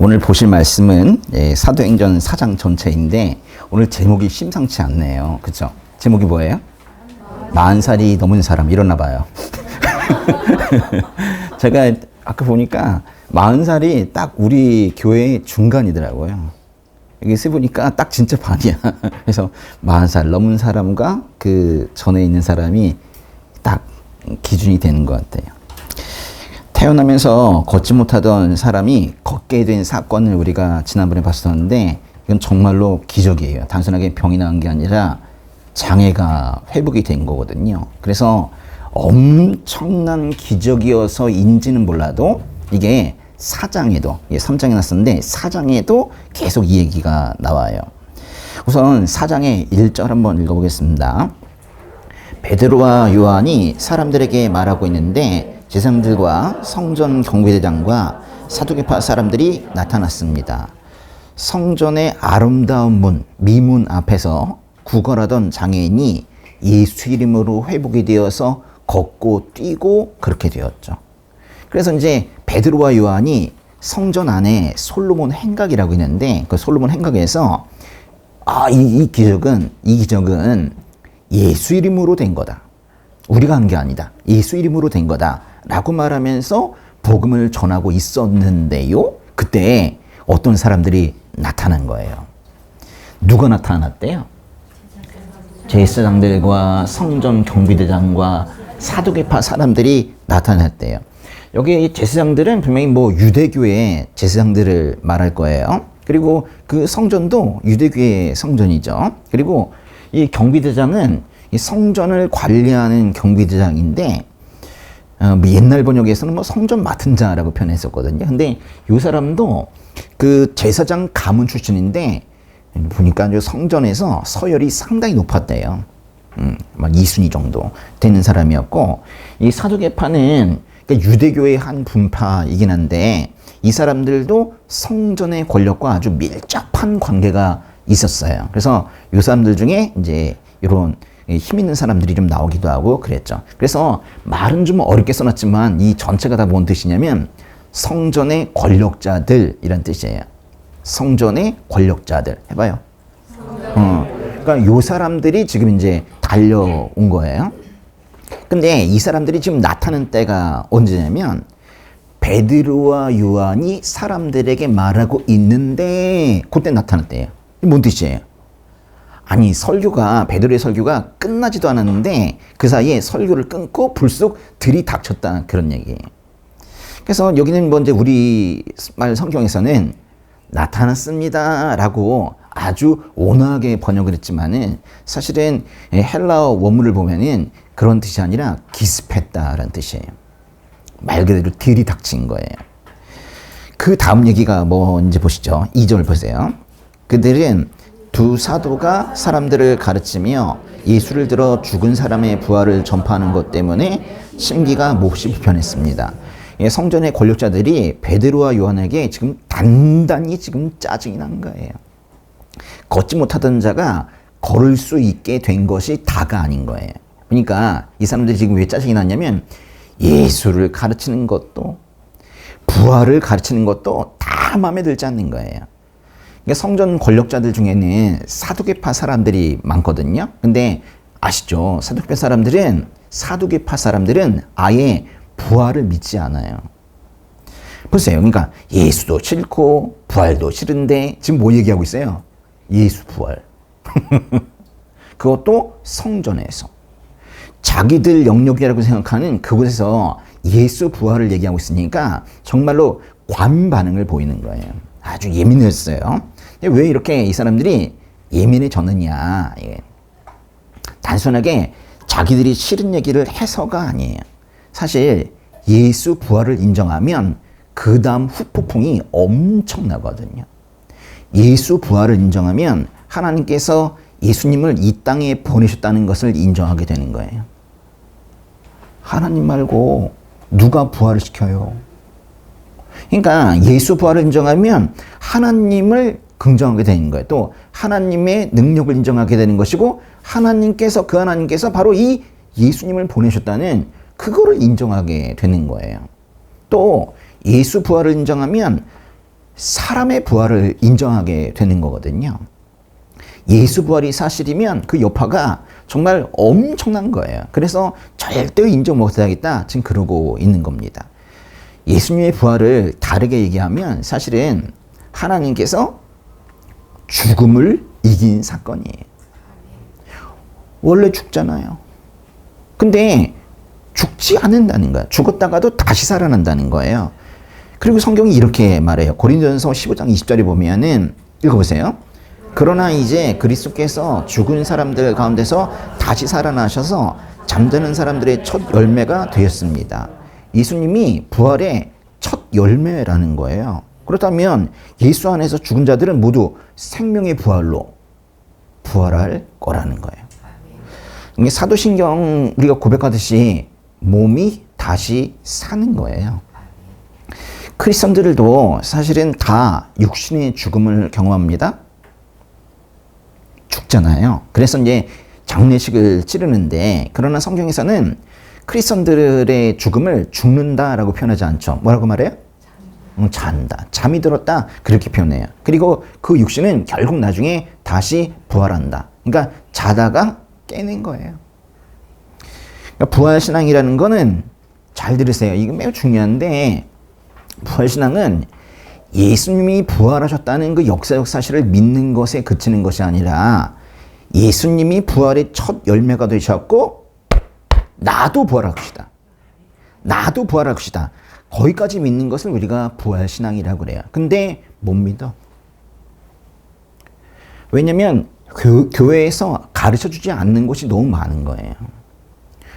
오늘 보실 말씀은 사도행전 4장 전체인데 오늘 제목이 심상치 않네요. 그렇죠? 제목이 뭐예요? 40살이 넘은 사람 일어나 봐요. 제가 아까 보니까 40살이 딱 우리 교회의 중간이더라고요. 여기 세보니까 딱 진짜 반이야. 그래서 40살 넘은 사람과 그 전에 있는 사람이 딱 기준이 되는 것 같아요. 태어나면서 걷지 못하던 사람이 걷게 된 사건을 우리가 지난번에 봤었는데 이건 정말로 기적이에요. 단순하게 병이 나은 게 아니라 장애가 회복이 된 거거든요. 그래서 엄청난 기적이어서인지는 몰라도 이게 4장에도, 3장에 났었는데 4장에도 계속 이 얘기가 나와요. 우선 4장의 1절 한번 읽어보겠습니다. 베드로와 요한이 사람들에게 말하고 있는데 제사장들과 성전 경비대장과 사두개파 사람들이 나타났습니다. 성전의 아름다운 문, 미문 앞에서 구걸하던 장애인이 예수 이름으로 회복이 되어서 걷고 뛰고 그렇게 되었죠. 그래서 이제 베드로와 요한이 성전 안에 솔로몬 행각이라고 있는데 그 솔로몬 행각에서 이 기적은 예수 이름으로 된 거다. 우리가 한 게 아니다. 예수 이름으로 된 거다. 라고 말하면서 복음을 전하고 있었는데요. 그때 어떤 사람들이 나타난 거예요. 누가 나타났대요? 제사장들과 성전 경비대장과 사두개파 사람들이 나타났대요. 여기 제사장들은 분명히 유대교의 제사장들을 말할 거예요. 그리고 그 성전도 유대교의 성전이죠. 그리고 이 경비대장은 이 성전을 관리하는 경비대장인데 옛날 번역에서는 성전 맡은 자라고 표현했었거든요. 근데 이 사람도 그 제사장 가문 출신인데 보니까 성전에서 서열이 상당히 높았대요. 막 2순위 정도 되는 사람이었고, 이 사두개파는 유대교의 한 분파이긴 한데 이 사람들도 성전의 권력과 아주 밀접한 관계가 있었어요. 그래서 이 사람들 중에 이제 이런 힘 있는 사람들이 좀 나오기도 하고 그랬죠. 그래서 말은 좀 어렵게 써놨지만 이 전체가 다 뭔 뜻이냐면 성전의 권력자들이란 뜻이에요. 성전의 권력자들 해봐요. 그러니까 요 사람들이 지금 이제 달려온 거예요. 근데 이 사람들이 지금 나타난 때가 언제냐면 베드로와 요한이 사람들에게 말하고 있는데 그때 나타났대요. 뭔 뜻이에요? 아니 베드로의 설교가 끝나지도 않았는데 그 사이에 설교를 끊고 불쑥 들이닥쳤다 그런 얘기예요. 그래서 여기는 이제 우리말 성경에서는 나타났습니다 라고 아주 온화하게 번역을 했지만은 사실은 헬라어 원문을 보면은 그런 뜻이 아니라 기습했다라는 뜻이에요. 말 그대로 들이닥친 거예요. 그 다음 얘기가 뭔지 보시죠. 2절 보세요. 그들은 두 사도가 사람들을 가르치며 예수를 들어 죽은 사람의 부활을 전파하는 것 때문에 심기가 몹시 불편했습니다. 성전의 권력자들이 베드로와 요한에게 지금 단단히 짜증이 난 거예요. 걷지 못하던 자가 걸을 수 있게 된 것이 다가 아닌 거예요. 그러니까 이 사람들이 지금 왜 짜증이 났냐면 예수를 가르치는 것도 부활을 가르치는 것도 다 마음에 들지 않는 거예요. 그러니까 성전 권력자들 중에는 사두개파 사람들이 많거든요. 근데 아시죠? 사두개파 사람들은 아예 부활을 믿지 않아요. 보세요. 그러니까 예수도 싫고 부활도 싫은데 지금 뭐 얘기하고 있어요? 예수 부활. 그것도 성전에서. 자기들 영역이라고 생각하는 그곳에서 예수 부활을 얘기하고 있으니까 정말로 관반응을 보이는 거예요. 아주 예민했어요. 왜 이렇게 이 사람들이 예민해졌느냐. 단순하게 자기들이 싫은 얘기를 해서가 아니에요. 사실 예수 부활을 인정하면 그 다음 후폭풍이 엄청나거든요. 예수 부활을 인정하면 하나님께서 예수님을 이 땅에 보내셨다는 것을 인정하게 되는 거예요. 하나님 말고 누가 부활을 시켜요? 그러니까 예수 부활을 인정하면 하나님을 긍정하게 되는 거예요. 또 하나님의 능력을 인정하게 되는 것이고 그 하나님께서 바로 이 예수님을 보내셨다는 그거를 인정하게 되는 거예요. 또 예수 부활을 인정하면 사람의 부활을 인정하게 되는 거거든요. 예수 부활이 사실이면 그 여파가 정말 엄청난 거예요. 그래서 절대 인정 못하겠다 지금 그러고 있는 겁니다. 예수님의 부활을 다르게 얘기하면 사실은 하나님께서 죽음을 이긴 사건이에요. 원래 죽잖아요. 근데 죽지 않는다는 거야. 죽었다가도 다시 살아난다는 거예요. 그리고 성경이 이렇게 말해요. 고린도전서 15장 20절에 보면은 읽어보세요. 그러나 이제 그리스도께서 죽은 사람들 가운데서 다시 살아나셔서 잠드는 사람들의 첫 열매가 되었습니다. 예수님이 부활의 첫 열매라는 거예요. 그렇다면 예수 안에서 죽은 자들은 모두 생명의 부활로 부활할 거라는 거예요. 이게 사도신경 우리가 고백하듯이 몸이 다시 사는 거예요. 크리스천들도 사실은 다 육신의 죽음을 경험합니다. 죽잖아요. 그래서 이제 장례식을 치르는데, 그러나 성경에서는 크리스천들의 죽음을 죽는다라고 표현하지 않죠. 뭐라고 말해요? 잔다. 잠이 들었다. 그렇게 표현해요. 그리고 그 육신은 결국 나중에 다시 부활한다. 그러니까 자다가 깨는 거예요. 그러니까 부활신앙이라는 거는 잘 들으세요. 이거 매우 중요한데, 부활신앙은 예수님이 부활하셨다는 그 역사적 사실을 믿는 것에 그치는 것이 아니라 예수님이 부활의 첫 열매가 되셨고 나도 부활할 것이다. 나도 부활할 것이다. 거기까지 믿는 것을 우리가 부활신앙이라고 그래요. 근데 못 믿어. 왜냐면 교회에서 가르쳐주지 않는 것이 너무 많은 거예요.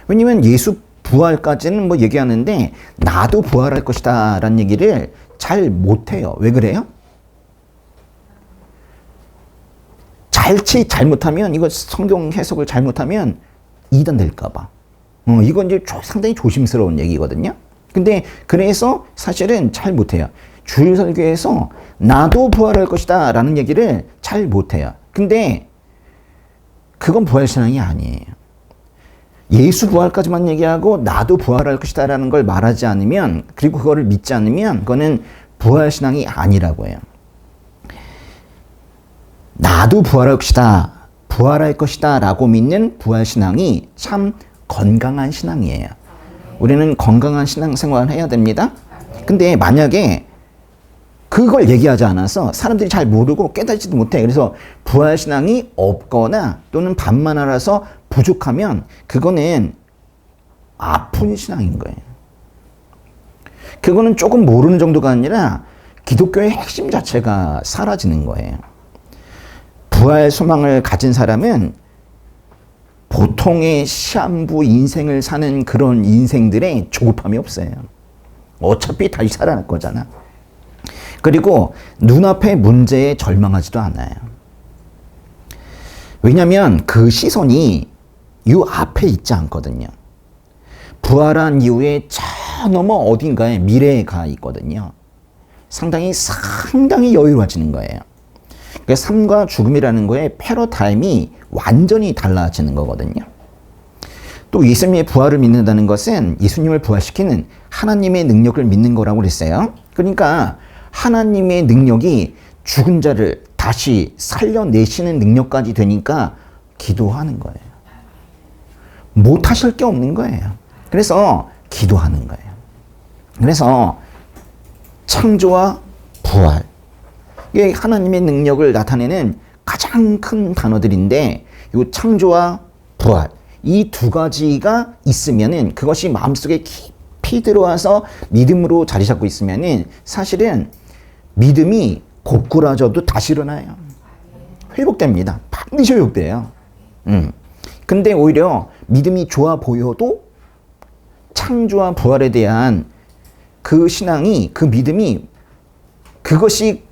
왜냐면 예수 부활까지는 뭐 얘기하는데 나도 부활할 것이다 라는 얘기를 잘 못해요. 왜 그래요? 잘못하면, 이거 성경 해석을 잘못하면 이단 될까 봐. 이건 이제 상당히 조심스러운 얘기거든요. 근데 그래서 사실은 잘 못해요. 주일 설교에서 나도 부활할 것이다 라는 얘기를 잘 못해요. 근데 그건 부활신앙이 아니에요. 예수 부활까지만 얘기하고 나도 부활할 것이다 라는 걸 말하지 않으면, 그리고 그거를 믿지 않으면 그거는 부활신앙이 아니라고 해요. 나도 부활할 것이다, 부활할 것이다 라고 믿는 부활신앙이 참 건강한 신앙이에요. 우리는 건강한 신앙생활을 해야 됩니다. 근데 만약에 그걸 얘기하지 않아서 사람들이 잘 모르고 깨닫지도 못해. 그래서 부활신앙이 없거나 또는 반만 알아서 부족하면 그거는 아픈 신앙인 거예요. 그거는 조금 모르는 정도가 아니라 기독교의 핵심 자체가 사라지는 거예요. 부활 소망을 가진 사람은 보통의 시한부 인생을 사는 그런 인생들의 조급함이 없어요. 어차피 다시 살아날 거잖아. 그리고 눈앞의 문제에 절망하지도 않아요. 왜냐하면 그 시선이 이 앞에 있지 않거든요. 부활한 이후에 저 너머 어딘가에 미래가 있거든요. 상당히 여유로워지는 거예요. 그러니까 삶과 죽음이라는 거에 패러다임이 완전히 달라지는 거거든요. 또 예수님의 부활을 믿는다는 것은 예수님을 부활시키는 하나님의 능력을 믿는 거라고 그랬어요. 그러니까 하나님의 능력이 죽은 자를 다시 살려내시는 능력까지 되니까 기도하는 거예요. 못 하실 게 없는 거예요. 그래서 기도하는 거예요. 그래서 창조와 부활, 이게 하나님의 능력을 나타내는 가장 큰 단어들인데, 이 창조와 부활, 이 두 가지가 있으면은, 그것이 마음속에 깊이 들어와서 믿음으로 자리 잡고 있으면은 사실은 믿음이 고꾸라져도 다시 일어나요. 회복됩니다. 반드시 회복돼요. 근데 오히려 믿음이 좋아 보여도 창조와 부활에 대한 그 신앙이, 그 믿음이, 그것이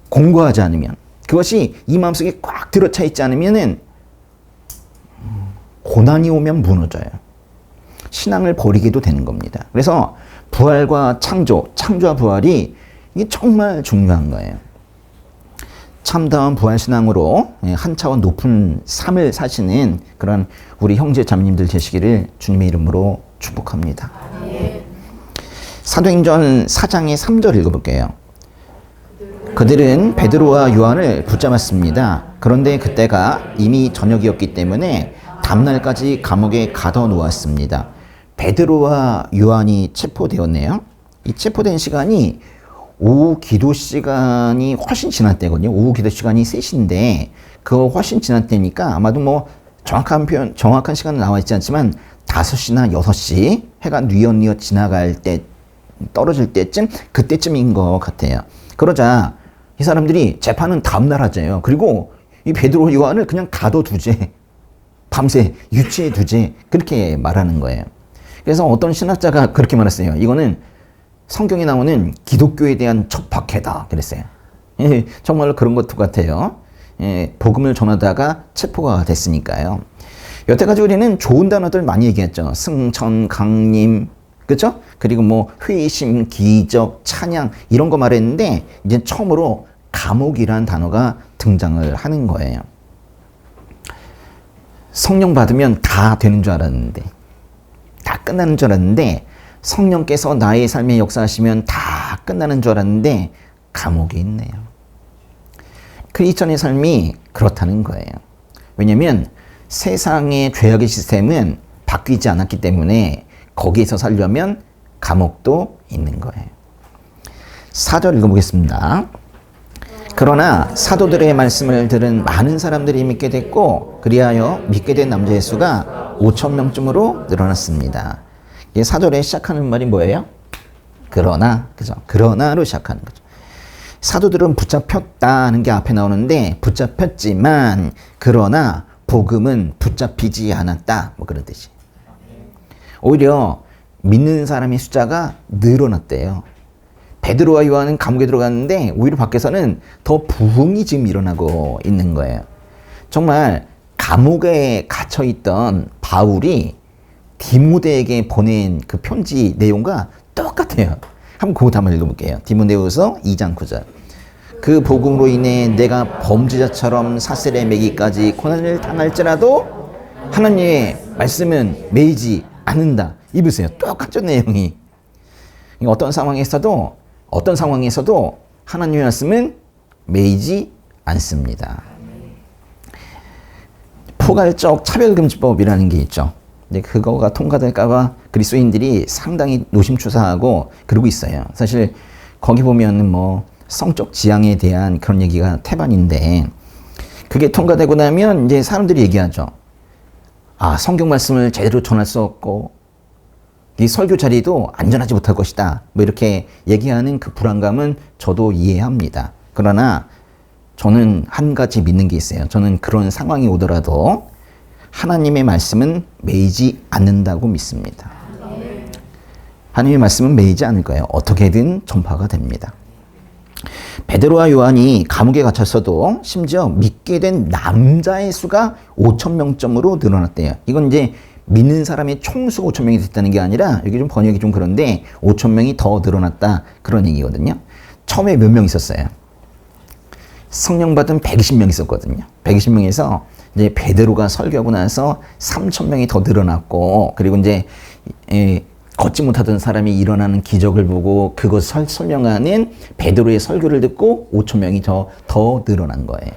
공고하지 않으면, 그것이 이 마음속에 꽉 들어차 있지 않으면은 고난이 오면 무너져요. 신앙을 버리게도 되는 겁니다. 그래서 부활과 창조와 부활이 이게 정말 중요한 거예요. 참다운 부활신앙으로 한 차원 높은 삶을 사시는 그런 우리 형제 자매님들 되시기를 주님의 이름으로 축복합니다. 사도행전 4장의 3절 읽어볼게요. 그들은 베드로와 요한을 붙잡았습니다. 그런데 그때가 이미 저녁이었기 때문에 다음날까지 감옥에 가둬놓았습니다. 베드로와 요한이 체포되었네요. 이 체포된 시간이 오후 기도 시간이 훨씬 지난 때거든요. 오후 기도 시간이 3시인데 그거 훨씬 지난 때니까 아마도 뭐 정확한 시간은 나와 있지 않지만 5시나 6시 해가 뉘엿뉘엿 지나갈 때 떨어질 때쯤 그때쯤인 것 같아요. 그러자 이 사람들이 재판은 다음날 하재요. 그리고 이 베드로 요한을 그냥 가둬두재. 밤새 유치해 두재. 그렇게 말하는 거예요. 그래서 어떤 신학자가 그렇게 말했어요. 이거는 성경에 나오는 기독교에 대한 척박해다. 그랬어요. 예, 정말로 그런 것도 같아요. 예, 복음을 전하다가 체포가 됐으니까요. 여태까지 우리는 좋은 단어들 많이 얘기했죠. 승천, 강림, 그렇죠? 그리고 뭐 회심, 기적, 찬양 이런 거 말했는데 이제 처음으로 감옥이란 단어가 등장을 하는 거예요. 성령 받으면 다 되는 줄 알았는데, 다 끝나는 줄 알았는데, 성령께서 나의 삶에 역사하시면 다 끝나는 줄 알았는데 감옥에 있네요. 크리스천의 삶이 그렇다는 거예요. 왜냐하면 세상의 죄악의 시스템은 바뀌지 않았기 때문에 거기에서 살려면 감옥도 있는 거예요. 4절 읽어보겠습니다. 그러나 사도들의 말씀을 들은 많은 사람들이 믿게 됐고 그리하여 믿게 된 남자의 수가 5,000명쯤으로 늘어났습니다. 이 4절에 시작하는 말이 뭐예요? 그러나, 그죠? 그러나로 시작하는 거죠. 사도들은 붙잡혔다는 게 앞에 나오는데 붙잡혔지만 그러나 복음은 붙잡히지 않았다. 뭐 그런 뜻이. 오히려 믿는 사람의 숫자가 늘어났대요. 베드로와 요한은 감옥에 들어갔는데 오히려 밖에서는 더 부흥이 지금 일어나고 있는 거예요. 정말 감옥에 갇혀있던 바울이 디모데에게 보낸 그 편지 내용과 똑같아요. 한번 그거 한번 읽어볼게요. 디모데후서 2장 9절. 그 복음으로 인해 내가 범죄자처럼 사슬에 매기까지 고난을 당할지라도 하나님의 말씀은 매이지 않는다. 이 보세요. 똑같죠, 내용이. 어떤 상황에서도 하나님의 말씀은 매이지 않습니다. 포괄적 차별금지법이라는 게 있죠. 근데 그거가 통과될까봐 그리스도인들이 상당히 노심초사하고 그러고 있어요. 사실 거기 보면 뭐 성적 지향에 대한 그런 얘기가 태반인데 그게 통과되고 나면 이제 사람들이 얘기하죠. 아, 성경 말씀을 제대로 전할 수 없고 이 설교 자리도 안전하지 못할 것이다. 뭐 이렇게 얘기하는 그 불안감은 저도 이해합니다. 그러나 저는 한 가지 믿는 게 있어요. 저는 그런 상황이 오더라도 하나님의 말씀은 매이지 않는다고 믿습니다. 하나님의 말씀은 매이지 않을 거예요. 어떻게든 전파가 됩니다. 베드로와 요한이 감옥에 갇혔어도 심지어 믿게 된 남자의 수가 5,000명쯤으로 늘어났대요. 이건 이제 믿는 사람의 총수가 5,000명이 됐다는 게 아니라 여기 좀 번역이 좀 그런데 5,000명이 더 늘어났다 그런 얘기거든요. 처음에 몇 명 있었어요? 성령 받은 120명 있었거든요. 120명에서 이제 베드로가 설교하고 나서 3,000명이 더 늘어났고 그리고 이제 걷지 못하던 사람이 일어나는 기적을 보고 그것을 설명하는 베드로의 설교를 듣고 5,000명이 더 늘어난 거예요.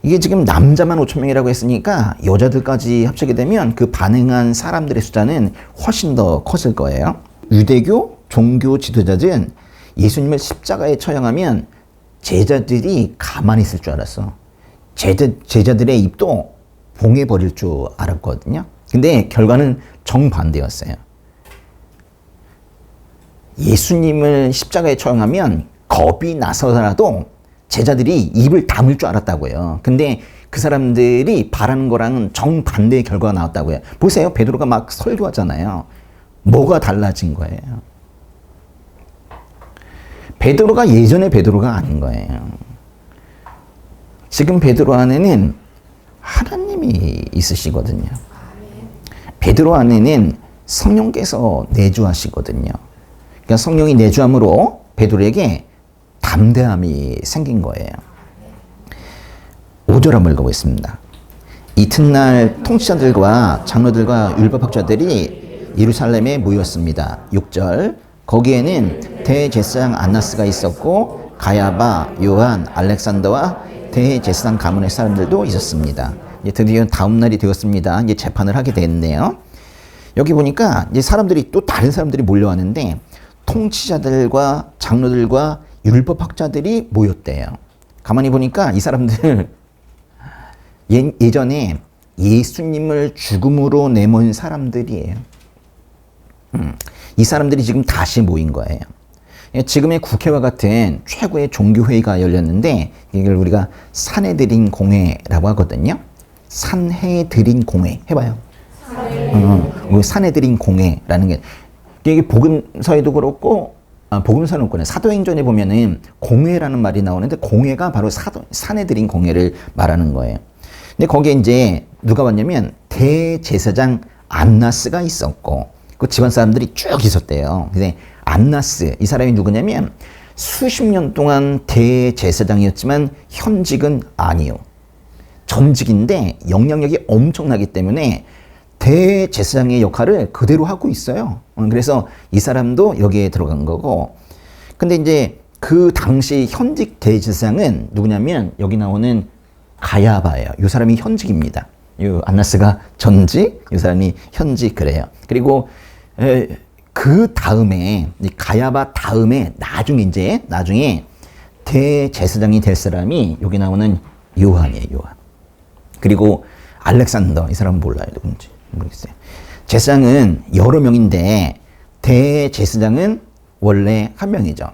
이게 지금 남자만 5,000명이라고 했으니까 여자들까지 합치게 되면 그 반응한 사람들의 숫자는 훨씬 더 컸을 거예요. 유대교 종교 지도자들은 예수님을 십자가에 처형하면 제자들이 가만히 있을 줄 알았어. 제자들의 입도 봉해버릴 줄 알았거든요. 근데 결과는 정반대였어요. 예수님을 십자가에 처형하면 겁이 나서라도 제자들이 입을 다물 줄 알았다고요. 근데 그 사람들이 바라는 거랑은 정반대의 결과가 나왔다고요. 보세요. 베드로가 막 설교하잖아요. 뭐가 달라진 거예요? 베드로가 예전의 베드로가 아닌 거예요. 지금 베드로 안에는 하나님이 있으시거든요. 베드로 안에는 성령께서 내주하시거든요. 그러니까 성령이 내주함으로 베드로에게 담대함이 생긴 거예요. 5절 한번 읽어보겠습니다. 이튿날 통치자들과 장로들과 율법학자들이 예루살렘에 모였습니다. 6절 거기에는 대제사장 안나스가 있었고 가야바, 요한, 알렉산더와 대제사장 가문의 사람들도 있었습니다. 이제 드디어 다음 날이 되었습니다. 이제 재판을 하게 됐네요. 여기 보니까 이제 사람들이 또 다른 사람들이 몰려왔는데 통치자들과 장로들과 율법학자들이 모였대요. 가만히 보니까 이 사람들 예전에 예수님을 죽음으로 내몬 사람들이에요. 이 사람들이 지금 다시 모인 거예요. 지금의 국회와 같은 최고의 종교회의가 열렸는데 이걸 우리가 산헤드린 공회라고 하거든요. 산헤드린 공회 해봐요. 산헤드린 공회라는 게 이게 복음서에도 그렇고 복음서는 없거든요. 사도행전에 보면은 공회라는 말이 나오는데 공회가 바로 산헤드린 공회를 말하는 거예요. 근데 거기에 이제 누가 왔냐면 대제사장 안나스가 있었고 그 집안 사람들이 쭉 있었대요. 근데 안나스 이 사람이 누구냐면 수십 년 동안 대제사장이었지만 현직은 아니요. 전직인데 영향력이 엄청나기 때문에 대제사장의 역할을 그대로 하고 있어요. 그래서 이 사람도 여기에 들어간 거고. 근데 이제 그 당시 현직 대제사장은 누구냐면 여기 나오는 가야바예요. 이 사람이 현직입니다. 이 안나스가 전직, 이 사람이 현직 그래요. 그리고 그 다음에 가야바 다음에 나중에 대제사장이 될 사람이 여기 나오는 요한이에요. 요한. 그리고 알렉산더 이 사람은 몰라요. 누군지 모르겠어요. 제사장은 여러 명인데 대제사장은 원래 한 명이죠.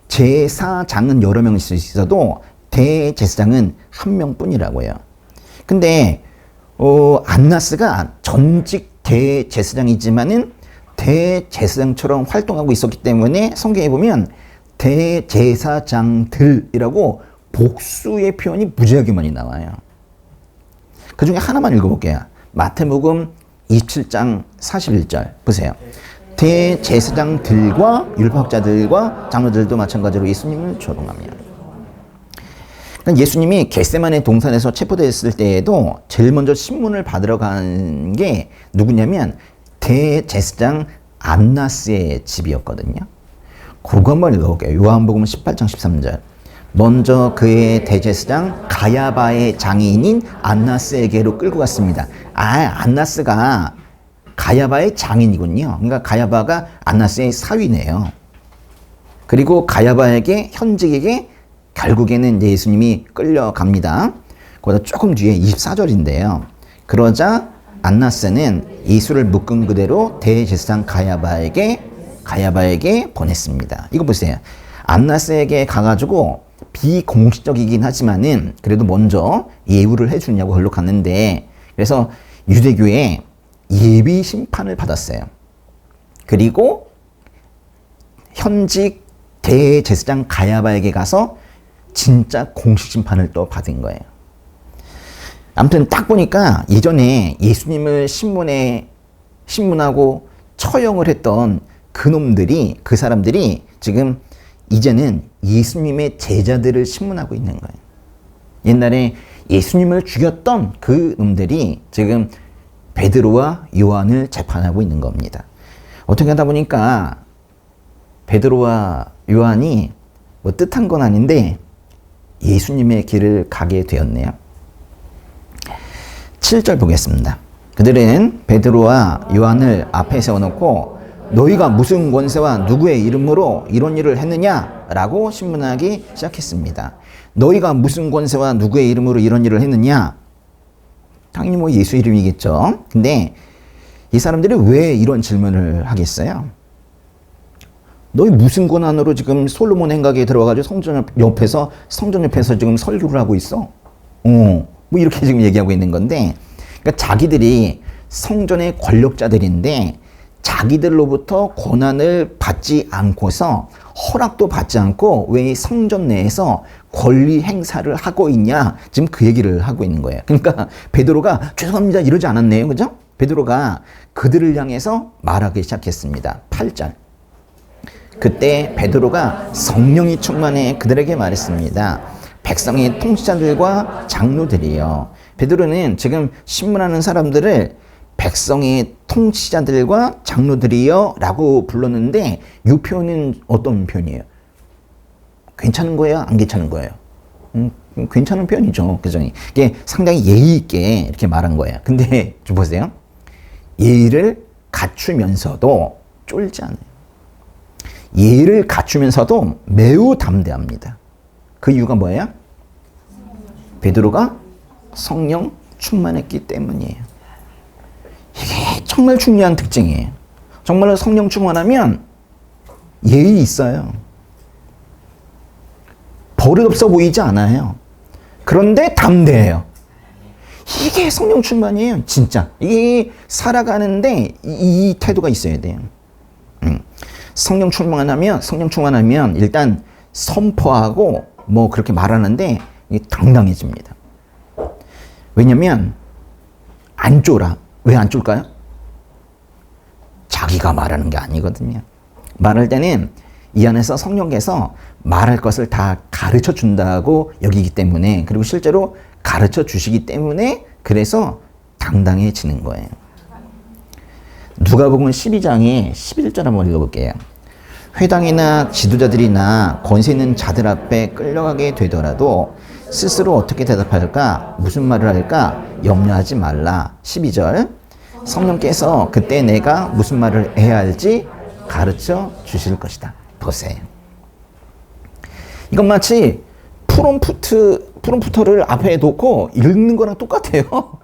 제사장은 여러 명일 수 있어도 대제사장은 한 명뿐이라고 해요. 근데 안나스가 전직 대제사장이지만은 대제사장처럼 활동하고 있었기 때문에 성경에 보면 대제사장들이라고 복수의 표현이 무지하게 많이 나와요. 그 중에 하나만 읽어볼게요. 마태복음 27장 41절 보세요. 대제사장들과 율법학자들과 장로들도 마찬가지로 예수님을 조롱하며. 예수님이 겟세마네 동산에서 체포됐을 때에도 제일 먼저 신문을 받으러 간 게 누구냐면 대제사장 안나스의 집이었거든요. 그거 한번 읽어볼게요. 요한복음 18장 13절. 먼저 그의 대제사장 가야바의 장인인 안나스에게로 끌고 갔습니다. 안나스가 가야바의 장인이군요. 그러니까 가야바가 안나스의 사위네요. 그리고 가야바에게 현직에게 결국에는 이제 예수님이 끌려갑니다. 거기다 조금 뒤에 24절인데요. 그러자 안나스는 예수를 묶은 그대로 대제사장 가야바에게 보냈습니다. 이거 보세요. 안나스에게 가가지고 비공식적이긴 하지만은 그래도 먼저 예우를 해주냐고 걸로 갔는데 그래서 유대교에 예비 심판을 받았어요. 그리고 현직 대제사장 가야바에게 가서 진짜 공식 심판을 또 받은 거예요. 아무튼 딱 보니까 예전에 예수님을 신문하고 처형을 했던 그 사람들이 지금 이제는 예수님의 제자들을 신문하고 있는 거예요. 옛날에 예수님을 죽였던 그 놈들이 지금 베드로와 요한을 재판하고 있는 겁니다. 어떻게 하다 보니까 베드로와 요한이 뭐 뜻한 건 아닌데 예수님의 길을 가게 되었네요. 7절 보겠습니다. 그들은 베드로와 요한을 앞에 세워놓고 너희가 무슨 권세와 누구의 이름으로 이런 일을 했느냐? 라고 신문하기 시작했습니다. 너희가 무슨 권세와 누구의 이름으로 이런 일을 했느냐? 당연히 뭐 예수 이름이겠죠. 근데 이 사람들이 왜 이런 질문을 하겠어요? 너희 무슨 권한으로 지금 솔로몬 행각에 들어가가지고 성전 옆에서 지금 설교를 하고 있어? 뭐 이렇게 지금 얘기하고 있는 건데, 그러니까 자기들이 성전의 권력자들인데 자기들로부터 권한을 받지 않고서 허락도 받지 않고 왜 성전 내에서 권리 행사를 하고 있냐? 지금 그 얘기를 하고 있는 거예요. 그러니까 베드로가 죄송합니다 이러지 않았네요. 그죠? 베드로가 그들을 향해서 말하기 시작했습니다. 8절. 그때 베드로가 성령이 충만해 그들에게 말했습니다. 백성의 통치자들과 장로들이요. 베드로는 지금 신문하는 사람들을 백성의 통치자들과 장로들이요 라고 불렀는데 이 표현은 어떤 표현이에요? 괜찮은 거예요? 안 괜찮은 거예요? 괜찮은 표현이죠. 그죠? 이게 상당히 예의 있게 이렇게 말한 거예요. 근데 좀 보세요. 예의를 갖추면서도 쫄지 않아요. 예의를 갖추면서도 매우 담대합니다. 그 이유가 뭐예요? 베드로가 성령 충만했기 때문이에요. 이게 정말 중요한 특징이에요. 정말로 성령 충만하면 예의 있어요. 버릇없어 보이지 않아요. 그런데 담대해요. 이게 성령 충만이에요. 진짜. 이게 살아가는데 이 태도가 있어야 돼요. 성령 충만하면 일단 선포하고 뭐 그렇게 말하는데 당당해집니다. 왜냐면 안 쫄아. 왜 안 쫄까요? 자기가 말하는 게 아니거든요. 말할 때는 이 안에서 성령께서 말할 것을 다 가르쳐 준다고 여기기 때문에, 그리고 실제로 가르쳐 주시기 때문에 그래서 당당해지는 거예요. 누가복음 12장에 11절 한번 읽어볼게요. 회당이나 지도자들이나 권세 있는 자들 앞에 끌려가게 되더라도 스스로 어떻게 대답할까, 무슨 말을 할까 염려하지 말라. 12절. 성령께서 그때 내가 무슨 말을 해야 할지 가르쳐 주실 것이다. 보세요. 이건 마치 프롬프터를 앞에 놓고 읽는 거랑 똑같아요.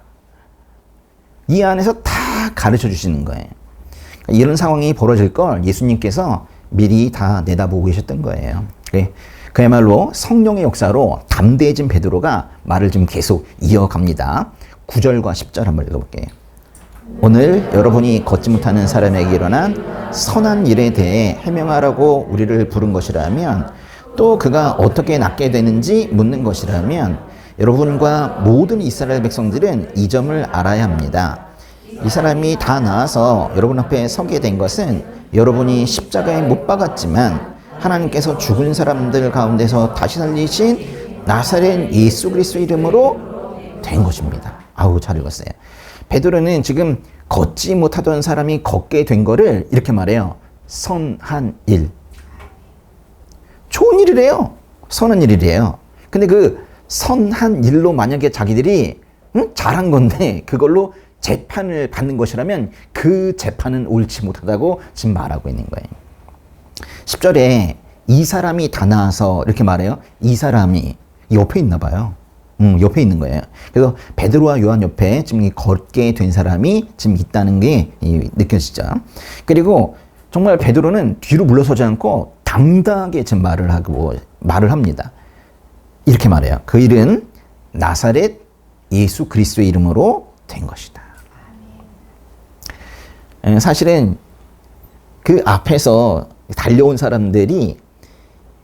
이 안에서 다 가르쳐 주시는 거예요. 이런 상황이 벌어질 걸 예수님께서 미리 다 내다보고 계셨던 거예요. 그야말로 성령의 역사로 담대해진 베드로가 말을 좀 계속 이어갑니다. 9절과 10절 한번 읽어볼게요. 오늘 여러분이 걷지 못하는 사람에게 일어난 선한 일에 대해 해명하라고 우리를 부른 것이라면, 또 그가 어떻게 낫게 되는지 묻는 것이라면, 여러분과 모든 이스라엘 백성들은 이 점을 알아야 합니다. 이 사람이 다 나아서 여러분 앞에 서게 된 것은 여러분이 십자가에 못 박았지만 하나님께서 죽은 사람들 가운데서 다시 살리신 나사렛 예수 그리스도 이름으로 된 것입니다. 아우, 잘 읽었어요. 베드로는 지금 걷지 못하던 사람이 걷게 된 거를 이렇게 말해요. 선한 일. 좋은 일이래요. 선한 일이래요. 근데 그 선한 일로 만약에 자기들이 잘한 건데 그걸로 재판을 받는 것이라면 그 재판은 옳지 못하다고 지금 말하고 있는 거예요. 10절에 이 사람이 다 나와서 이렇게 말해요. 이 사람이 옆에 있나 봐요. 옆에 있는 거예요. 그래서 베드로와 요한 옆에 지금 걷게 된 사람이 지금 있다는 게 느껴지죠. 그리고 정말 베드로는 뒤로 물러서지 않고 당당하게 지금 말을 합니다. 이렇게 말해요. 그 일은 나사렛 예수 그리스도의 이름으로 된 것이다. 사실은 그 앞에서 달려온 사람들이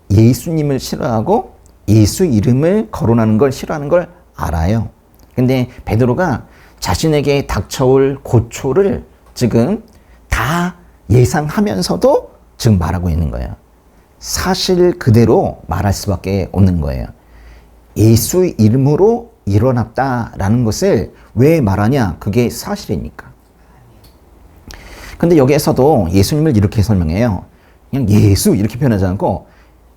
예수님을 싫어하고 예수 이름을 거론하는 걸 싫어하는 걸 알아요. 근데 베드로가 자신에게 닥쳐올 고초를 지금 다 예상하면서도 지금 말하고 있는 거예요. 사실 그대로 말할 수밖에 없는 거예요. 예수 이름으로 일어났다라는 것을 왜 말하냐? 그게 사실이니까. 근데 여기에서도 예수님을 이렇게 설명해요. 그냥 예수 이렇게 표현하지 않고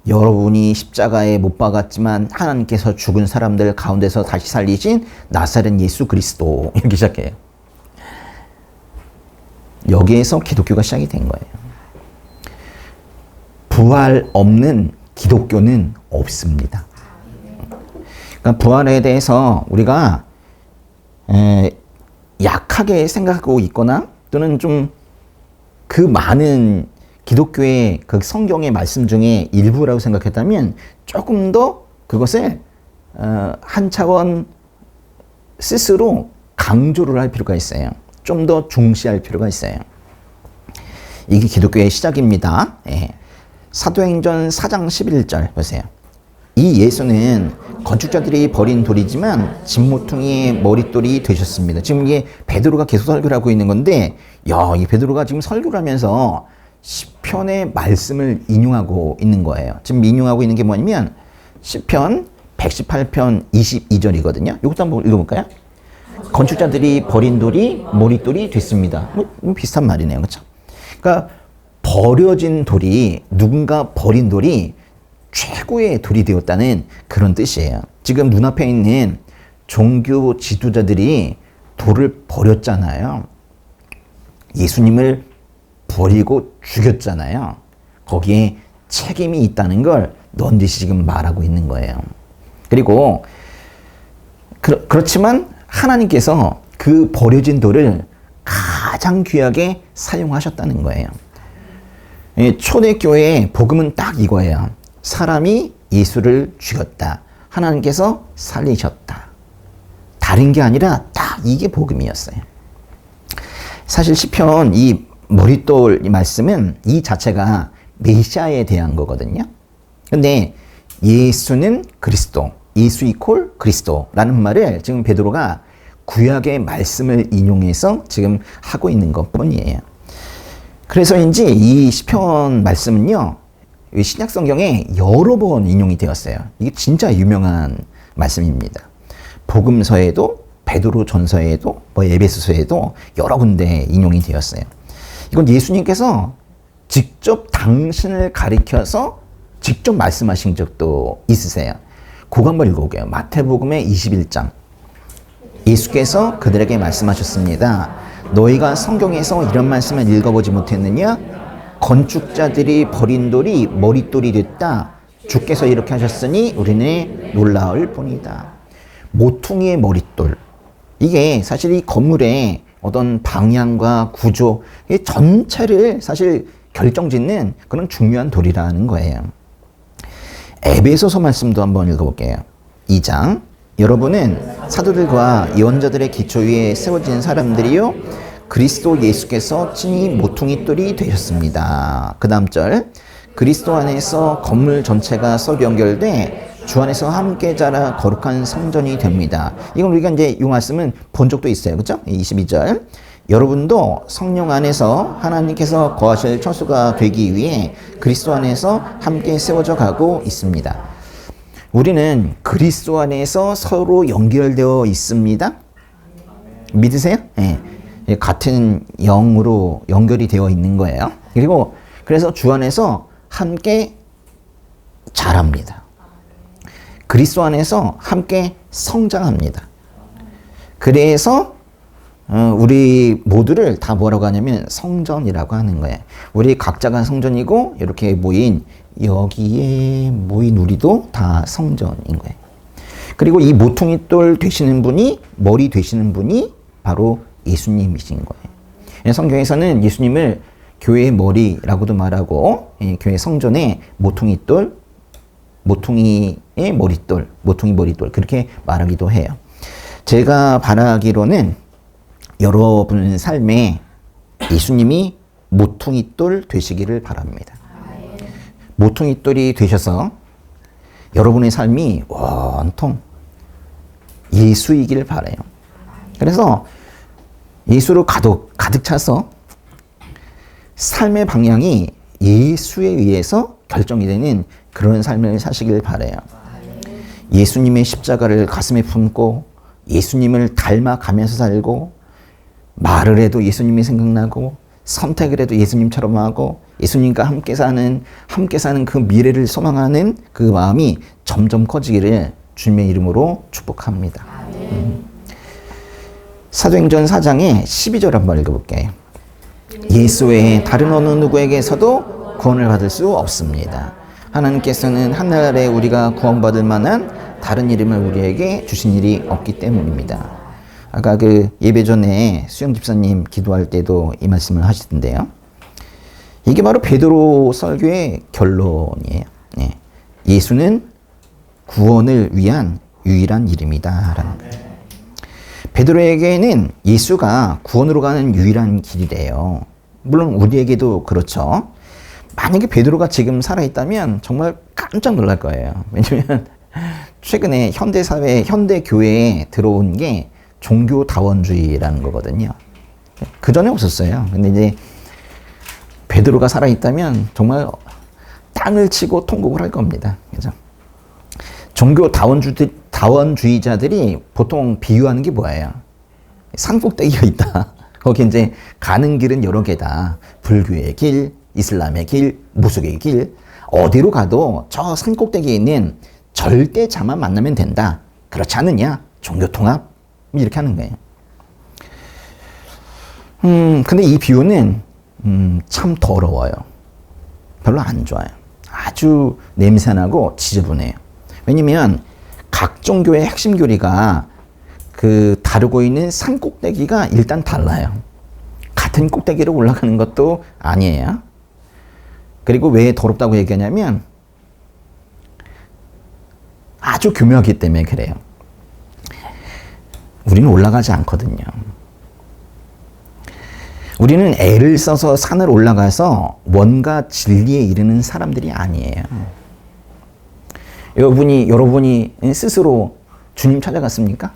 여러분이 십자가에 못 박았지만 하나님께서 죽은 사람들 가운데서 다시 살리신 나사렛 예수 그리스도 이렇게 시작해요. 여기에서 기독교가 시작이 된 거예요. 부활 없는 기독교는 없습니다. 그러니까 부활에 대해서 우리가 약하게 생각하고 있거나 또는 좀 그 많은 기독교의 그 성경의 말씀 중에 일부라고 생각했다면 조금 더 그것을 한 차원 스스로 강조를 할 필요가 있어요. 좀 더 중시할 필요가 있어요. 이게 기독교의 시작입니다. 사도행전 4장 11절 보세요. 이 예수는 건축자들이 버린 돌이지만 진모퉁이의 머릿돌이 되셨습니다. 지금 이게 베드로가 계속 설교를 하고 있는 건데, 이 베드로가 지금 설교를 하면서 시편의 말씀을 인용하고 있는 거예요. 지금 인용하고 있는 게 뭐냐면 시편 118편 22절이거든요. 이것도 한번 읽어볼까요? 건축자들이 버린 돌이 머릿돌이 됐습니다. 비슷한 말이네요. 그렇죠? 그러니까 버려진 돌이, 누군가 버린 돌이 최고의 돌이 되었다는 그런 뜻이에요. 지금 눈앞에 있는 종교 지도자들이 돌을 버렸잖아요. 예수님을 버리고 죽였잖아요. 거기에 책임이 있다는 걸 넌지시 지금 말하고 있는 거예요. 그리고 그렇지만 하나님께서 그 버려진 돌을 가장 귀하게 사용하셨다는 거예요. 초대교회의 복음은 딱 이거예요. 사람이 예수를 죽였다. 하나님께서 살리셨다. 다른 게 아니라 딱 이게 복음이었어요. 사실 시편 이 머릿돌 이 말씀은 이 자체가 메시아에 대한 거거든요. 근데 예수는 그리스도, 예수 이퀄 그리스도라는 말을 지금 베드로가 구약의 말씀을 인용해서 지금 하고 있는 것 뿐이에요. 그래서인지 이 시편 말씀은요, 신약 성경에 여러 번 인용이 되었어요. 이게 진짜 유명한 말씀입니다. 복음서에도, 베드로 전서에도, 에베소서에도 여러 군데 인용이 되었어요. 이건 예수님께서 직접 당신을 가리켜서 직접 말씀하신 적도 있으세요. 그거 한번 읽어볼게요. 마태복음의 21장. 예수께서 그들에게 말씀하셨습니다. 너희가 성경에서 이런 말씀을 읽어보지 못했느냐? 건축자들이 버린 돌이 머릿돌이 됐다. 주께서 이렇게 하셨으니 우리는 놀라울 뿐이다. 모퉁이의 머릿돌. 이게 사실 이 건물의 어떤 방향과 구조, 이 전체를 사실 결정짓는 그런 중요한 돌이라는 거예요. 에베소서 말씀도 한번 읽어볼게요. 2장. 여러분은 사도들과 예언자들의 기초 위에 세워진 사람들이요 그리스도 예수께서 친히 모퉁이돌이 되셨습니다. 그 다음 절. 그리스도 안에서 건물 전체가 서로 연결돼 주 안에서 함께 자라 거룩한 성전이 됩니다. 이건 우리가 이제 이 말씀은 본 적도 있어요. 그렇죠? 22절. 여러분도 성령 안에서 하나님께서 거하실 처소가 되기 위해 그리스도 안에서 함께 세워져 가고 있습니다. 우리는 그리스도 안에서 서로 연결되어 있습니다. 믿으세요? 네. 같은 영으로 연결이 되어 있는 거예요. 그리고 그래서 주 안에서 함께 자랍니다. 그리스도 안에서 함께 성장합니다. 그래서 우리 모두를 다 뭐라고 하냐면 성전이라고 하는 거예요. 우리 각자가 성전이고 이렇게 모인 여기에 모인 우리도 다 성전인 거예요. 그리고 이 모퉁이돌 되시는 분이 머리 되시는 분이 바로 예수님이신 거예요. 성경에서는 예수님을 교회의 머리라고도 말하고 교회 성전의 모퉁이돌, 모퉁이의 머릿돌, 모퉁이 머릿돌 그렇게 말하기도 해요. 제가 바라기로는 여러분 삶에 예수님이 모퉁이돌 되시기를 바랍니다. 모퉁이돌이 되셔서 여러분의 삶이 온통 예수이길 바라요. 그래서 예수로 가득 차서 삶의 방향이 예수에 의해서 결정이 되는 그런 삶을 사시길 바라요. 예수님의 십자가를 가슴에 품고 예수님을 닮아가면서 살고 말을 해도 예수님이 생각나고 선택을 해도 예수님처럼 하고 예수님과 함께 사는 그 미래를 소망하는 그 마음이 점점 커지기를 주님의 이름으로 축복합니다. 사도행전 4장의 12절 한번 읽어볼게요. 예수 외에 다른 어느 누구에게서도 구원을 받을 수 없습니다. 하나님께서는 하늘에 우리가 구원받을 만한 다른 이름을 우리에게 주신 일이 없기 때문입니다. 아까 그 예배 전에 수영 집사님 기도할 때도 이 말씀을 하시던데요. 이게 바로 베드로 설교의 결론이에요. 네. 예수는 구원을 위한 유일한 이름이다 라는 거예요. 베드로에게는 예수가 구원으로 가는 유일한 길이래요. 물론 우리에게도 그렇죠. 만약에 베드로가 지금 살아있다면 정말 깜짝 놀랄 거예요. 왜냐면 최근에 현대사회, 현대교회에 들어온 게 종교다원주의라는 거거든요. 그 전에 없었어요. 근데 이제 베드로가 살아있다면 정말 땅을 치고 통곡을 할 겁니다. 그죠? 종교다원주의자들이 보통 비유하는 게 뭐예요? 산꼭대기가 있다. 거기 이제 가는 길은 여러 개다. 불교의 길, 이슬람의 길, 무속의 길. 어디로 가도 저 산꼭대기에 있는 절대자만 만나면 된다. 그렇지 않느냐? 종교통합? 이렇게 하는 거예요. 근데 이 비유는 참 더러워요. 별로 안 좋아요. 아주 냄새나고 지저분해요. 왜냐면 각 종교의 핵심 교리가 다루고 있는 산 꼭대기가 일단 달라요. 같은 꼭대기로 올라가는 것도 아니에요. 그리고 왜 더럽다고 얘기하냐면 아주 교묘하기 때문에 그래요. 우리는 올라가지 않거든요. 우리는 애를 써서 산을 올라가서 뭔가 진리에 이르는 사람들이 아니에요. 여러분이 스스로 주님 찾아갔습니까?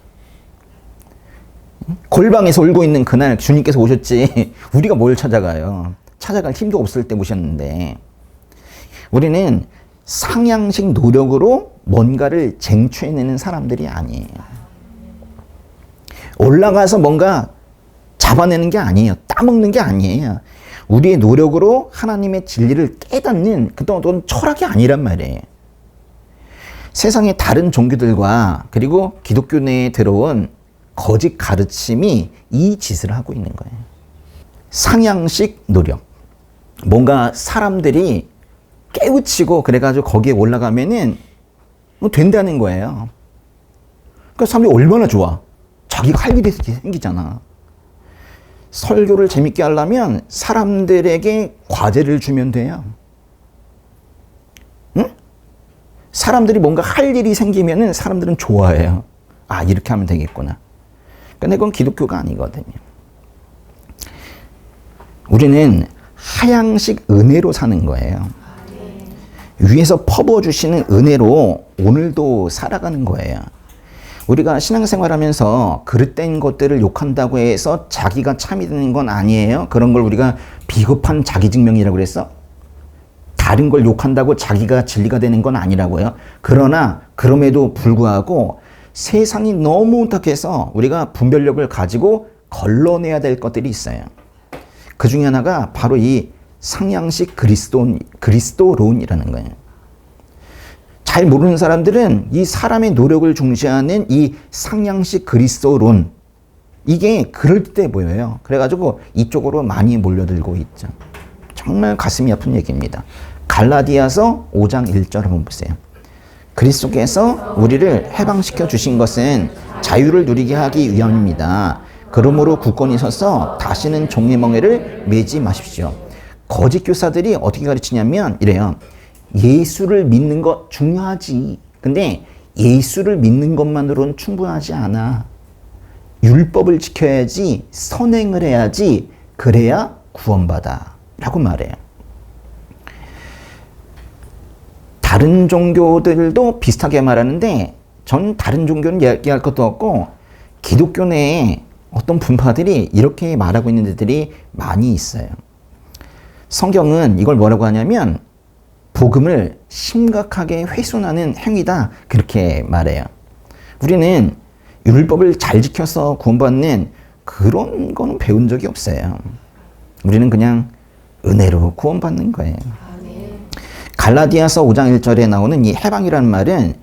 골방에서 울고 있는 그날 주님께서 오셨지 우리가 뭘 찾아가요? 찾아갈 힘도 없을 때 오셨는데, 우리는 상향식 노력으로 뭔가를 쟁취해내는 사람들이 아니에요. 올라가서 뭔가 잡아내는 게 아니에요. 따먹는 게 아니에요. 우리의 노력으로 하나님의 진리를 깨닫는 그런 철학이 아니란 말이에요. 세상의 다른 종교들과 그리고 기독교 내에 들어온 거짓 가르침이 이 짓을 하고 있는 거예요. 상향식 노력. 뭔가 사람들이 깨우치고 그래가지고 거기에 올라가면은 된다는 거예요. 그러니까 사람들이 얼마나 좋아. 자기가 할 일이 생기잖아. 설교를 재밌게 하려면 사람들에게 과제를 주면 돼요. 응? 사람들이 뭔가 할 일이 생기면은 사람들은 좋아해요. 아, 이렇게 하면 되겠구나. 근데 그건 기독교가 아니거든요. 우리는 하향식 은혜로 사는 거예요. 위에서 퍼부어주시는 은혜로 오늘도 살아가는 거예요. 우리가 신앙생활하면서 그릇된 것들을 욕한다고 해서 자기가 참이 되는 건 아니에요. 그런 걸 우리가 비겁한 자기증명이라고 그랬어. 다른 걸 욕한다고 자기가 진리가 되는 건 아니라고요. 그러나 그럼에도 불구하고 세상이 너무 혼탁해서 우리가 분별력을 가지고 걸러내야 될 것들이 있어요. 그 중에 하나가 바로 이 상향식 그리스도론이라는 거예요. 잘 모르는 사람들은 이 사람의 노력을 중시하는 이 상향식 그리스도론, 이게 그럴듯해 보여요. 그래가지고 이쪽으로 많이 몰려들고 있죠. 정말 가슴이 아픈 얘기입니다. 갈라디아서 5장 1절 한번 보세요. 그리스도께서 우리를 해방시켜 주신 것은 자유를 누리게 하기 위함입니다. 그러므로 굳건히 서서 다시는 종의 멍에를 매지 마십시오. 거짓 교사들이 어떻게 가르치냐면 이래요. 예수를 믿는 것 중요하지. 근데 예수를 믿는 것만으로는 충분하지 않아. 율법을 지켜야지, 선행을 해야지, 그래야 구원받아 라고 말해요. 다른 종교들도 비슷하게 말하는데 전 다른 종교는 얘기할 것도 없고 기독교 내에 어떤 분파들이 이렇게 말하고 있는 데들이 많이 있어요. 성경은 이걸 뭐라고 하냐면 복음을 심각하게 훼손하는 행위다, 그렇게 말해요. 우리는 율법을 잘 지켜서 구원받는 그런 거는 배운 적이 없어요. 우리는 그냥 은혜로 구원받는 거예요. 갈라디아서 5장 1절에 나오는 이 해방이라는 말은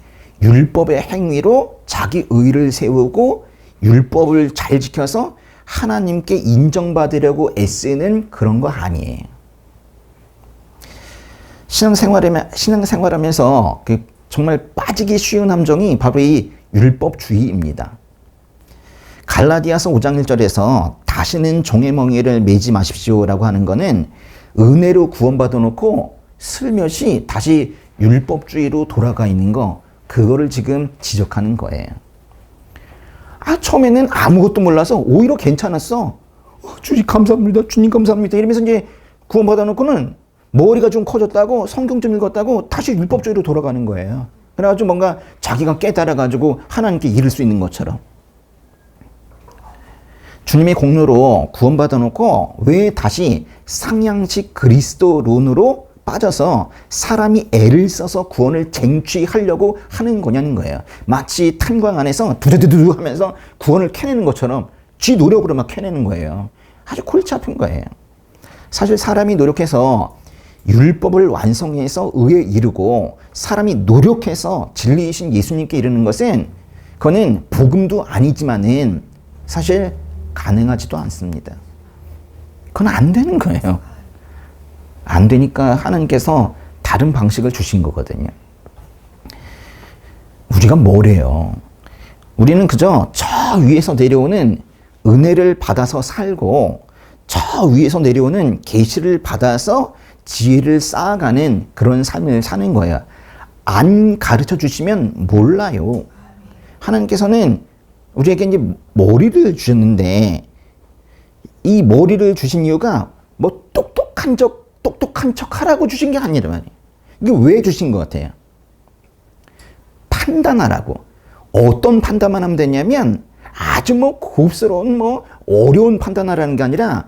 율법의 행위로 자기 의를 세우고 율법을 잘 지켜서 하나님께 인정받으려고 애쓰는 그런 거 아니에요. 신앙생활하면서 정말 빠지기 쉬운 함정이 바로 이 율법주의입니다. 갈라디아서 5장 1절에서 다시는 종의 멍에를 매지 마십시오라고 하는 거는 은혜로 구원받아 놓고 슬며시 다시 율법주의로 돌아가 있는 거, 그거를 지금 지적하는 거예요. 처음에는 아무것도 몰라서 오히려 괜찮았어. 주님 감사합니다. 주님 감사합니다. 이러면서 이제 구원받아 놓고는 머리가 좀 커졌다고 성경 좀 읽었다고 다시 율법주의로 돌아가는 거예요. 그래가지고 뭔가 자기가 깨달아가지고 하나님께 이를 수 있는 것처럼. 주님의 공로로 구원받아 놓고 왜 다시 상향식 그리스도론으로 빠져서 사람이 애를 써서 구원을 쟁취하려고 하는 거냐는 거예요. 마치 탄광 안에서 두두두두 하면서 구원을 캐내는 것처럼 지 노력으로 막 캐내는 거예요. 아주 골치 아픈 거예요. 사실 사람이 노력해서 율법을 완성해서 의에 이르고 사람이 노력해서 진리이신 예수님께 이르는 것은 그거는 복음도 아니지만은 사실 가능하지도 않습니다. 그건 안 되는 거예요. 안 되니까 하나님께서 다른 방식을 주신 거거든요. 우리가 뭐래요? 우리는 그저 저 위에서 내려오는 은혜를 받아서 살고 저 위에서 내려오는 계시를 받아서 지혜를 쌓아가는 그런 삶을 사는 거예요. 안 가르쳐 주시면 몰라요. 하나님께서는 우리에게 이제 머리를 주셨는데 이 머리를 주신 이유가 뭐 똑똑한 척 하라고 주신 게 아니란 말이에요. 이게 왜 주신 것 같아요? 판단하라고. 어떤 판단만 하면 되냐면 아주 뭐 고급스러운 뭐 어려운 판단하라는 게 아니라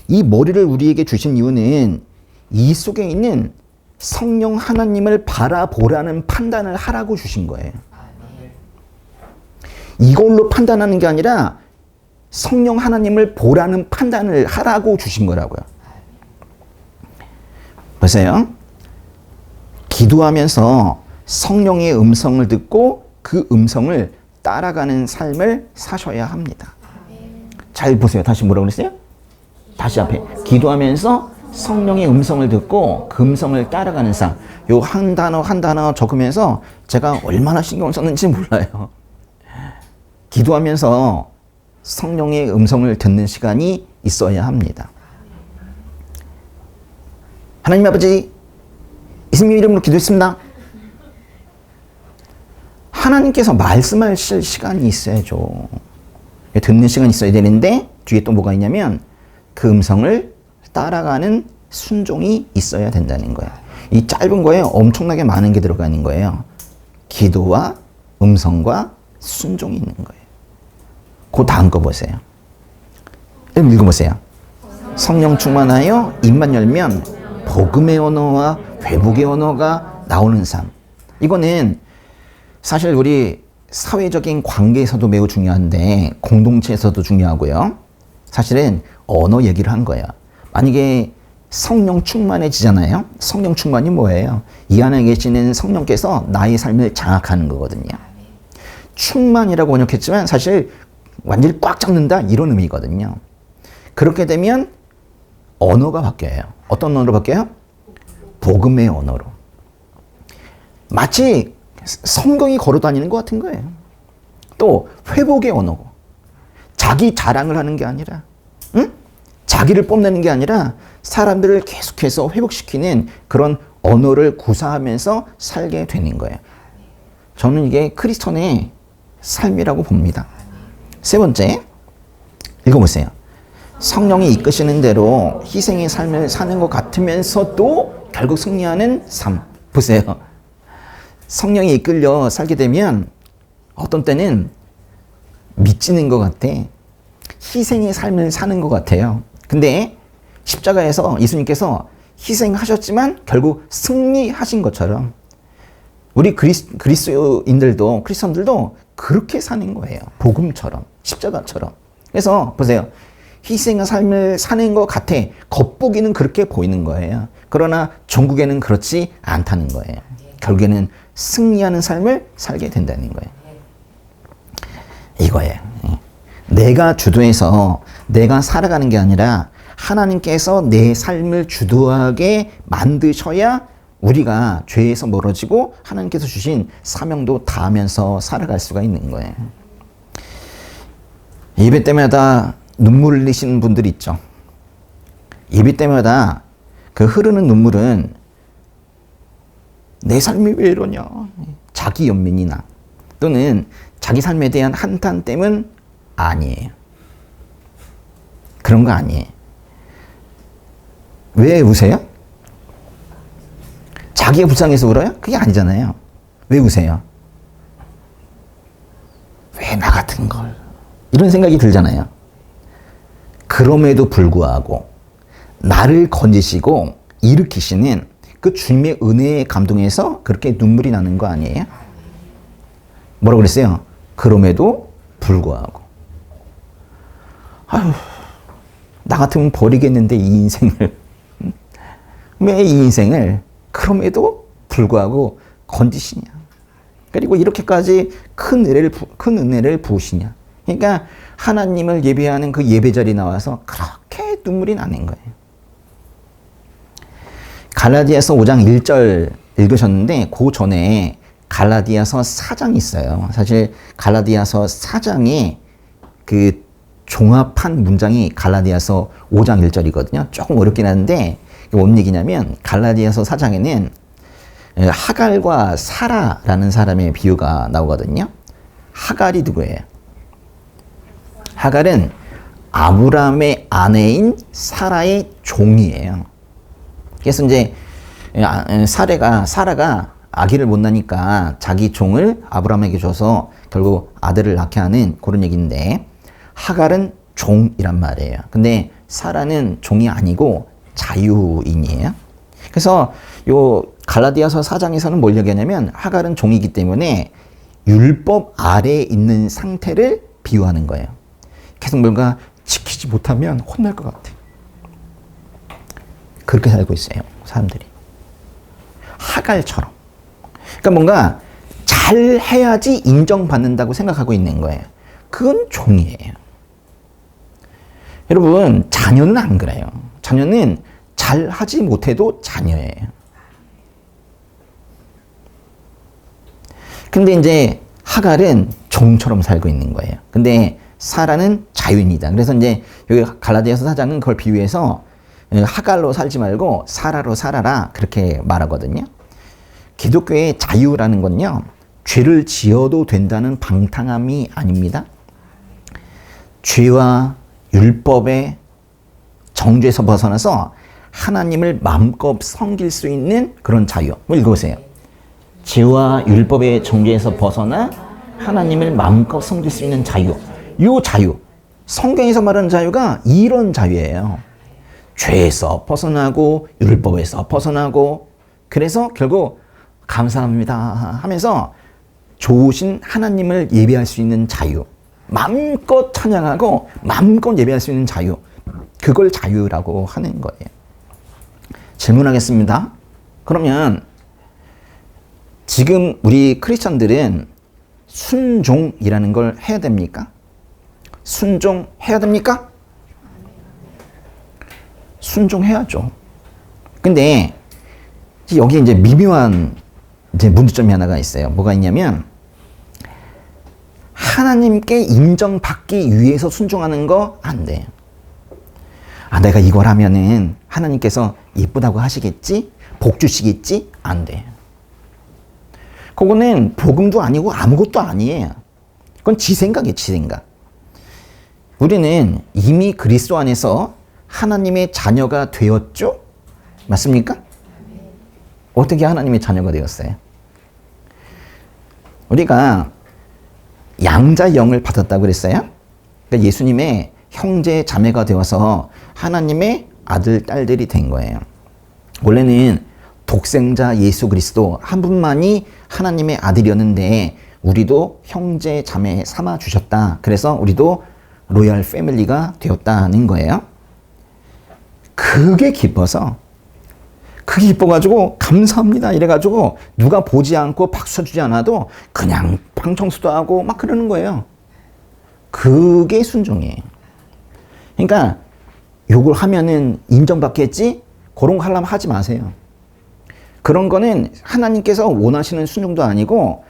이 머리를 우리에게 주신 이유는 이 속에 있는 성령 하나님을 바라보라는 판단을 하라고 주신 거예요. 이걸로 판단하는 게 아니라 성령 하나님을 보라는 판단을 하라고 주신 거라고요. 보세요. 기도하면서 성령의 음성을 듣고 그 음성을 따라가는 삶을 사셔야 합니다. 잘 보세요. 다시 뭐라고 그랬어요? 다시 앞에. 기도하면서 성령의 음성을 듣고 그 음성을 따라가는 삶. 요 한 단어 한 단어 적으면서 제가 얼마나 신경을 썼는지 몰라요. 기도하면서 성령의 음성을 듣는 시간이 있어야 합니다. 하나님 아버지, 예수님 이름으로 기도했습니다. 하나님께서 말씀하실 시간이 있어야죠. 듣는 시간이 있어야 되는데 뒤에 또 뭐가 있냐면 그 음성을 따라가는 순종이 있어야 된다는 거예요. 이 짧은 거에 엄청나게 많은 게 들어가 있는 거예요. 기도와 음성과 순종이 있는 거예요. 그 다음 거 보세요. 읽어보세요. 성령 충만하여 입만 열면 복음의 언어와 회복의 언어가 나오는 삶. 이거는 사실 우리 사회적인 관계에서도 매우 중요한데 공동체에서도 중요하고요. 사실은 언어 얘기를 한 거예요. 만약에 성령 충만해지잖아요. 성령 충만이 뭐예요? 이 안에 계시는 성령께서 나의 삶을 장악하는 거거든요. 충만이라고 번역했지만 사실 완전히 꽉 잡는다 이런 의미거든요. 그렇게 되면 언어가 바뀌어요. 어떤 언어로 바뀌어요? 복음의 언어로. 마치 성경이 걸어다니는 것 같은 거예요. 또 회복의 언어고. 자기 자랑을 하는 게 아니라 자기를 뽐내는 게 아니라 사람들을 계속해서 회복시키는 그런 언어를 구사하면서 살게 되는 거예요. 저는 이게 크리스천의 삶이라고 봅니다. 세 번째, 읽어보세요. 성령이 이끄시는 대로 희생의 삶을 사는 것 같으면서도 결국 승리하는 삶. 보세요. 성령이 이끌려 살게 되면 어떤 때는 미치는 것 같아. 희생의 삶을 사는 것 같아요. 근데 십자가에서 예수님께서 희생하셨지만 결국 승리하신 것처럼 우리 그리스도인들도 크리스천들도 그렇게 사는 거예요. 복음처럼, 십자가처럼. 그래서 보세요. 희생의 삶을 사는 것 같아. 겉보기는 그렇게 보이는 거예요. 그러나 전국에는 그렇지 않다는 거예요. 결국에는 승리하는 삶을 살게 된다는 거예요. 이거예요. 내가 주도해서 내가 살아가는 게 아니라 하나님께서 내 삶을 주도하게 만드셔야 우리가 죄에서 멀어지고 하나님께서 주신 사명도 다하면서 살아갈 수가 있는 거예요. 예배 때마다 눈물 흘리시는 분들이 있죠. 예배 때마다 그 흐르는 눈물은 내 삶이 왜 이러냐. 자기 연민이나 또는 자기 삶에 대한 한탄 때문 아니에요. 그런 거 아니에요. 왜 우세요? 자기가 불쌍해서 울어요? 그게 아니잖아요. 왜 우세요? 왜 나 같은 걸? 이런 생각이 들잖아요. 그럼에도 불구하고 나를 건지시고 일으키시는 그 주님의 은혜에 감동해서 그렇게 눈물이 나는 거 아니에요? 뭐라고 그랬어요? 그럼에도 불구하고. 아휴, 나 같으면 버리겠는데 이 인생을. 왜 이 인생을 그럼에도 불구하고 건지시냐. 그리고 이렇게까지 큰 은혜를 부으시냐. 그러니까 하나님을 예배하는 그 예배 자리에 나와서 그렇게 눈물이 나는 거예요. 갈라디아서 5장 1절 읽으셨는데 그 전에 갈라디아서 4장이 있어요. 사실 갈라디아서 4장에 그 종합한 문장이 갈라디아서 5장 1절이거든요. 조금 어렵긴 한데 뭔 얘기냐면 갈라디아서 4장에는 하갈과 사라라는 사람의 비유가 나오거든요. 하갈이 누구예요? 하갈은 아브라함의 아내인 사라의 종이에요. 그래서 이제 사라가 아기를 못 낳으니까 자기 종을 아브라함에게 줘서 결국 아들을 낳게 하는 그런 얘기인데, 하갈은 종이란 말이에요. 근데 사라는 종이 아니고 자유인이에요. 그래서 요 갈라디아서 4장에서는 뭘 얘기하냐면 하갈은 종이기 때문에 율법 아래에 있는 상태를 비유하는 거예요. 계속 뭔가 지키지 못하면 혼날 것 같아. 그렇게 살고 있어요, 사람들이. 하갈처럼. 그러니까 뭔가 잘 해야지 인정받는다고 생각하고 있는 거예요. 그건 종이에요. 여러분, 자녀는 안 그래요. 자녀는 잘 하지 못해도 자녀예요. 근데 이제 하갈은 종처럼 살고 있는 거예요. 근데 사라는 자유인이다. 그래서 이제 여기 갈라디아서 4장은 그걸 비유해서 하갈로 살지 말고 사라로 살아라, 그렇게 말하거든요. 기독교의 자유라는 건요, 죄를 지어도 된다는 방탕함이 아닙니다. 죄와 율법의 정죄에서 벗어나서 하나님을 마음껏 섬길 수 있는 그런 자유. 읽어보세요. 죄와 율법의 정죄에서 벗어나 하나님을 마음껏 섬길 수 있는 자유. 이 자유, 성경에서 말하는 자유가 이런 자유예요. 죄에서 벗어나고 율법에서 벗어나고, 그래서 결국 감사합니다 하면서 좋으신 하나님을 예배할 수 있는 자유, 마음껏 찬양하고 마음껏 예배할 수 있는 자유, 그걸 자유라고 하는 거예요. 질문하겠습니다. 그러면 지금 우리 크리스천들은 순종이라는 걸 해야 됩니까? 순종해야 됩니까? 순종해야죠. 근데 여기 이제 미묘한 문제점이 하나가 있어요. 뭐가 있냐면, 하나님께 인정받기 위해서 순종하는 거 안 돼요. 내가 이걸 하면은 하나님께서 이쁘다고 하시겠지? 복 주시겠지? 안 돼요. 그거는 복음도 아니고 아무것도 아니에요. 그건 지 생각이에요, 지 생각. 우리는 이미 그리스도 안에서 하나님의 자녀가 되었죠? 맞습니까? 어떻게 하나님의 자녀가 되었어요? 우리가 양자 영을 받았다고 그랬어요? 그러니까 예수님의 형제 자매가 되어서 하나님의 아들, 딸들이 된 거예요. 원래는 독생자 예수 그리스도 한 분만이 하나님의 아들이었는데 우리도 형제 자매 삼아 주셨다. 그래서 우리도 로얄 패밀리가 되었다는 거예요. 그게 기뻐서, 그게 기뻐가지고 감사합니다 이래가지고 누가 보지 않고 박수 주지 않아도 그냥 방 청소도 하고 막 그러는 거예요. 그게 순종이에요. 그러니까 요걸 하면은 인정받겠지? 그런 거 하려면 하지 마세요. 그런 거는 하나님께서 원하시는 순종도 아니고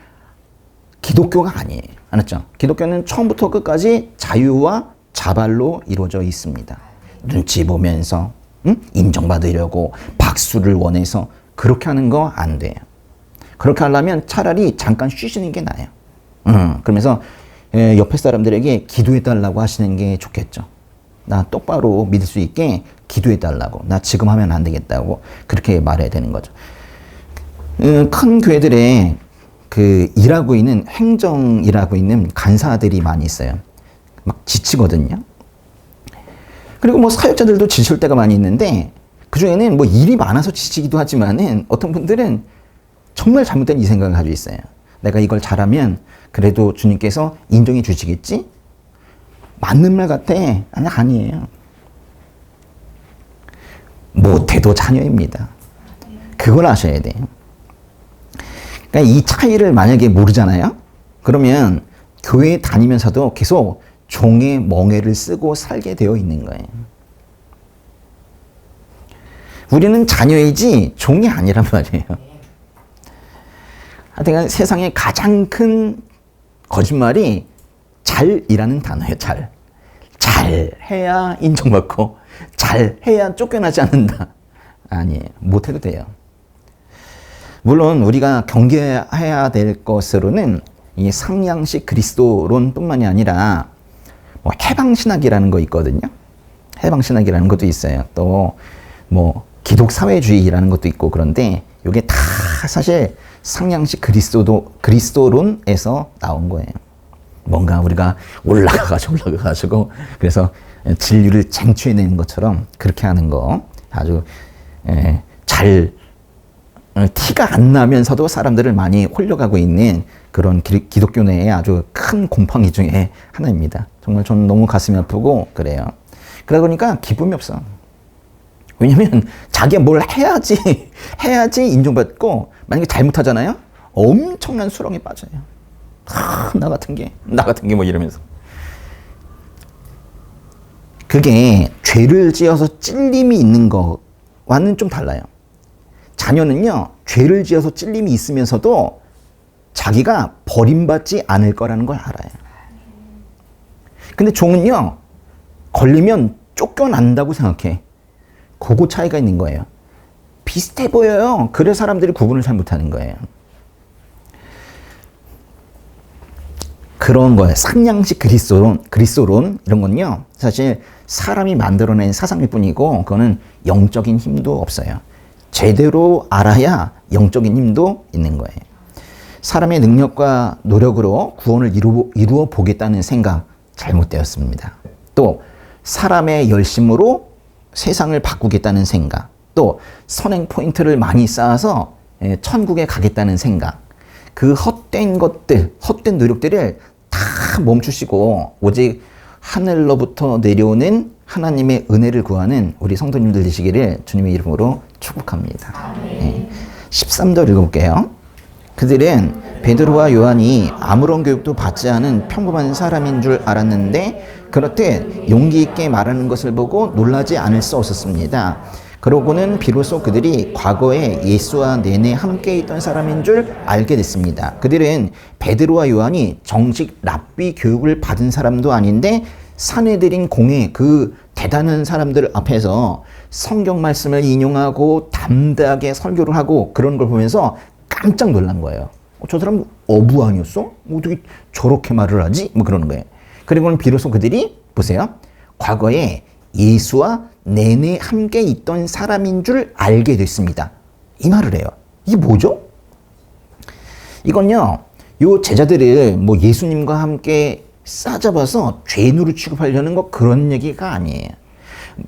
기독교가 아니에요. 알았죠? 기독교는 처음부터 끝까지 자유와 자발로 이루어져 있습니다. 눈치 보면서 인정받으려고 박수를 원해서 그렇게 하는 거 안 돼요. 그렇게 하려면 차라리 잠깐 쉬시는 게 나아요. 그러면서 옆에 사람들에게 기도해달라고 하시는 게 좋겠죠. 나 똑바로 믿을 수 있게 기도해달라고. 나 지금 하면 안 되겠다고 그렇게 말해야 되는 거죠. 큰 교회들에 일하고 있는, 행정일하고 있는 간사들이 많이 있어요. 막 지치거든요. 그리고 사역자들도 지칠 때가 많이 있는데, 그 중에는 일이 많아서 지치기도 하지만은 어떤 분들은 정말 잘못된 이 생각을 가지고 있어요. 내가 이걸 잘하면 그래도 주님께서 인정해 주시겠지? 맞는 말 같아. 아니에요. 못해도 자녀입니다. 그걸 아셔야 돼요. 그러니까 이 차이를 만약에 모르잖아요? 그러면 교회 다니면서도 계속 종의 멍에를 쓰고 살게 되어 있는 거예요. 우리는 자녀이지 종이 아니란 말이에요. 하여튼 세상에 가장 큰 거짓말이 잘이라는 단어예요. 잘. 잘해야 인정받고 잘해야 쫓겨나지 않는다. 아니에요. 못해도 돼요. 물론 우리가 경계해야 될 것으로는 이 상냥식 그리스도론뿐만이 아니라 뭐 해방신학이라는 거 있거든요. 해방신학이라는 것도 있어요. 또 뭐 기독사회주의라는 것도 있고 그런데 이게 다 사실 상냥식 그리스도론에서 나온 거예요. 뭔가 우리가 올라가가지고 그래서 진리를 쟁취해내는 것처럼 그렇게 하는 거 아주 잘 티가 안 나면서도 사람들을 많이 홀려가고 있는 그런 기독교 내의 아주 큰 곰팡이 중에 하나입니다. 정말 저는 너무 가슴이 아프고 그래요. 그러다 보니까 기쁨이 없어. 왜냐면 자기가 뭘 해야지 인정받고 만약에 잘못하잖아요? 엄청난 수렁에 빠져요. 나 같은 게 뭐 이러면서. 그게 죄를 지어서 찔림이 있는 거와는 좀 달라요. 자녀는요, 죄를 지어서 찔림이 있으면서도 자기가 버림받지 않을 거라는 걸 알아요. 근데 종은요, 걸리면 쫓겨난다고 생각해. 그거 차이가 있는 거예요. 비슷해 보여요. 그래서 사람들이 구분을 잘 못하는 거예요. 그런 거예요. 상냥식 그리스도론 이런 건요. 사실 사람이 만들어낸 사상일 뿐이고 그거는 영적인 힘도 없어요. 제대로 알아야 영적인 힘도 있는 거예요. 사람의 능력과 노력으로 구원을 이루어 보겠다는 생각 잘못되었습니다. 또 사람의 열심으로 세상을 바꾸겠다는 생각, 또 선행 포인트를 많이 쌓아서 천국에 가겠다는 생각, 그 헛된 것들, 헛된 노력들을 다 멈추시고 오직 하늘로부터 내려오는 하나님의 은혜를 구하는 우리 성도님들 되시기를 주님의 이름으로 축복합니다. 13절 읽어볼게요. 그들은 베드로와 요한이 아무런 교육도 받지 않은 평범한 사람인 줄 알았는데 그렇듯 용기 있게 말하는 것을 보고 놀라지 않을 수 없었습니다. 그러고는 비로소 그들이 과거에 예수와 내내 함께 있던 사람인 줄 알게 됐습니다. 그들은 베드로와 요한이 정식 랍비 교육을 받은 사람도 아닌데 사내들인 공회 그 대단한 사람들 앞에서 성경 말씀을 인용하고 담대하게 설교를 하고 그런 걸 보면서 깜짝 놀란 거예요. 저 사람 어부 아니었어? 어떻게 저렇게 말을 하지? 뭐 그러는 거예요. 그리고는 비로소 그들이 보세요. 과거에 예수와 내내 함께 있던 사람인 줄 알게 됐습니다. 이 말을 해요. 이게 뭐죠? 이건요, 요 제자들을 뭐 예수님과 함께 싸잡아서 죄인으로 취급하려는 거 그런 얘기가 아니에요.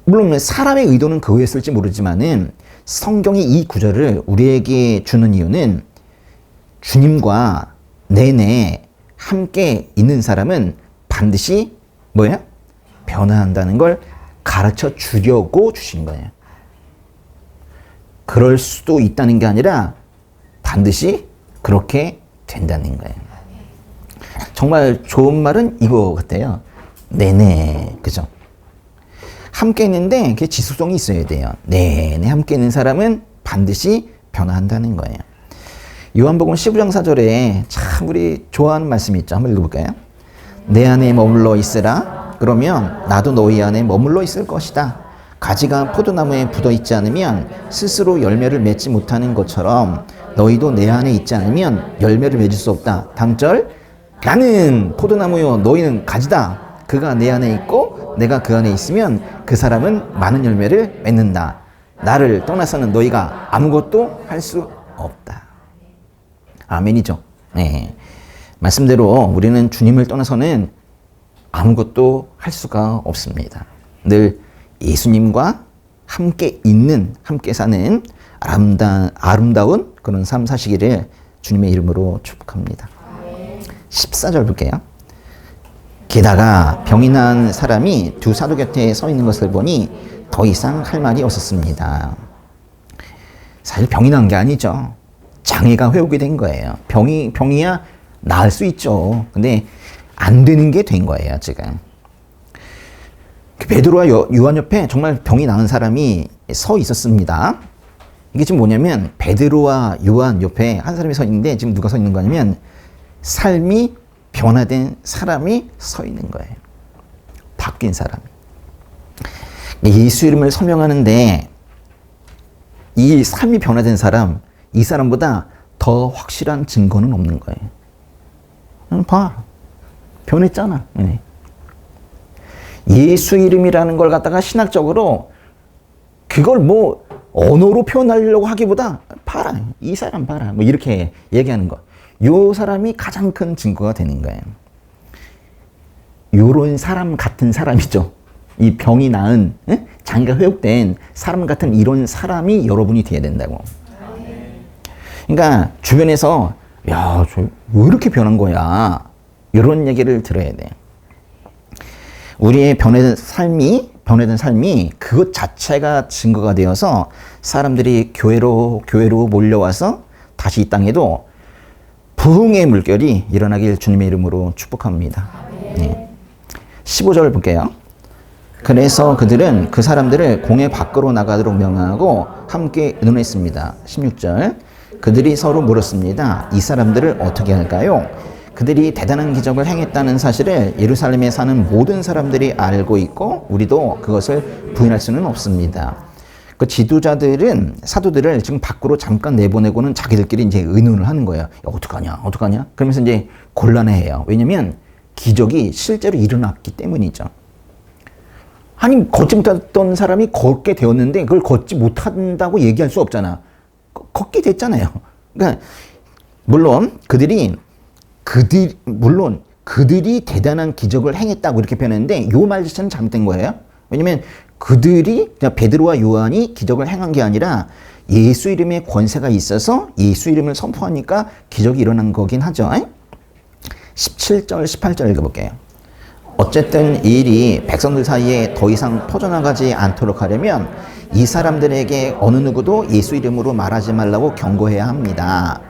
물론 사람의 의도는 그거였을지 모르지만은 성경이 이 구절을 우리에게 주는 이유는 주님과 내내 함께 있는 사람은 반드시 뭐예요? 변화한다는 걸 가르쳐 주려고 주신 거예요. 그럴 수도 있다는 게 아니라 반드시 그렇게 된다는 거예요. 정말 좋은 말은 이거 같아요. 내내, 그죠? 함께 있는데 그게 지속성이 있어야 돼요. 내내 함께 있는 사람은 반드시 변화한다는 거예요. 요한복음 15장 4절에 참 우리 좋아하는 말씀이 있죠. 한번 읽어볼까요? 내 안에 머물러 있으라. 그러면 나도 너희 안에 머물러 있을 것이다. 가지가 포도나무에 붙어 있지 않으면 스스로 열매를 맺지 못하는 것처럼 너희도 내 안에 있지 않으면 열매를 맺을 수 없다. 당절 나는 포도나무요 너희는 가지다. 그가 내 안에 있고 내가 그 안에 있으면 그 사람은 많은 열매를 맺는다. 나를 떠나서는 너희가 아무것도 할 수 없다. 아멘이죠. 네. 말씀대로 우리는 주님을 떠나서는 아무것도 할 수가 없습니다. 늘 예수님과 함께 있는, 함께 사는 아름다운 그런 삶 사시기를 주님의 이름으로 축복합니다. 14절 볼게요. 게다가 병이 난 사람이 두 사도 곁에 서 있는 것을 보니 더 이상 할 말이 없었습니다. 사실 병이 난 게 아니죠. 장애가 회복이 된 거예요. 병이야 나을 수 있죠. 근데 안 되는 게 된 거예요, 지금. 베드로와 요한 옆에 정말 병이 나은 사람이 서 있었습니다. 이게 지금 뭐냐면 베드로와 요한 옆에 한 사람이 서 있는데 지금 누가 서 있는 거냐면 삶이 변화된 사람이 서 있는 거예요. 바뀐 사람. 예수 이름을 설명하는데 이 삶이 변화된 사람, 이 사람보다 더 확실한 증거는 없는 거예요. 봐. 변했잖아. 예수 이름이라는 걸 갖다가 신학적으로 그걸 뭐 언어로 표현하려고 하기보다 봐라. 이 사람 봐라. 뭐 이렇게 얘기하는 거. 요 사람이 가장 큰 증거가 되는 거예요. 요런 사람 같은 사람이죠. 이 병이 나은, 장애가 회복된 사람 같은 이런 사람이 여러분이 돼야 된다고. 그러니까 주변에서 야, 저 왜 이렇게 변한 거야? 이런 얘기를 들어야 돼요. 우리의 변화된 삶이 그것 자체가 증거가 되어서 사람들이 교회로 몰려와서 다시 이 땅에도 부흥의 물결이 일어나길 주님의 이름으로 축복합니다. 네. 15절 볼게요. 그래서 그들은 그 사람들을 공회 밖으로 나가도록 명하고 함께 의논했습니다. 16절. 그들이 서로 물었습니다. 이 사람들을 어떻게 할까요? 그들이 대단한 기적을 행했다는 사실을 예루살렘에 사는 모든 사람들이 알고 있고 우리도 그것을 부인할 수는 없습니다. 그 지도자들은 사도들을 지금 밖으로 잠깐 내보내고는 자기들끼리 이제 의논을 하는 거예요. 야, 어떡하냐? 그러면서 이제 곤란해해요. 왜냐면 기적이 실제로 일어났기 때문이죠. 아니, 걷지 못했던 사람이 걷게 되었는데 그걸 걷지 못한다고 얘기할 수 없잖아. 걷게 됐잖아요. 그러니까 물론 그들이 대단한 기적을 행했다고 이렇게 표현했는데 요 말 자체는 잘못된 거예요. 왜냐면 그들이 베드로와 요한이 기적을 행한 게 아니라 예수 이름의 권세가 있어서 예수 이름을 선포하니까 기적이 일어난 거긴 하죠. 17절, 18절 읽어볼게요. 어쨌든 이 일이 백성들 사이에 더 이상 퍼져나가지 않도록 하려면 이 사람들에게 어느 누구도 예수 이름으로 말하지 말라고 경고해야 합니다.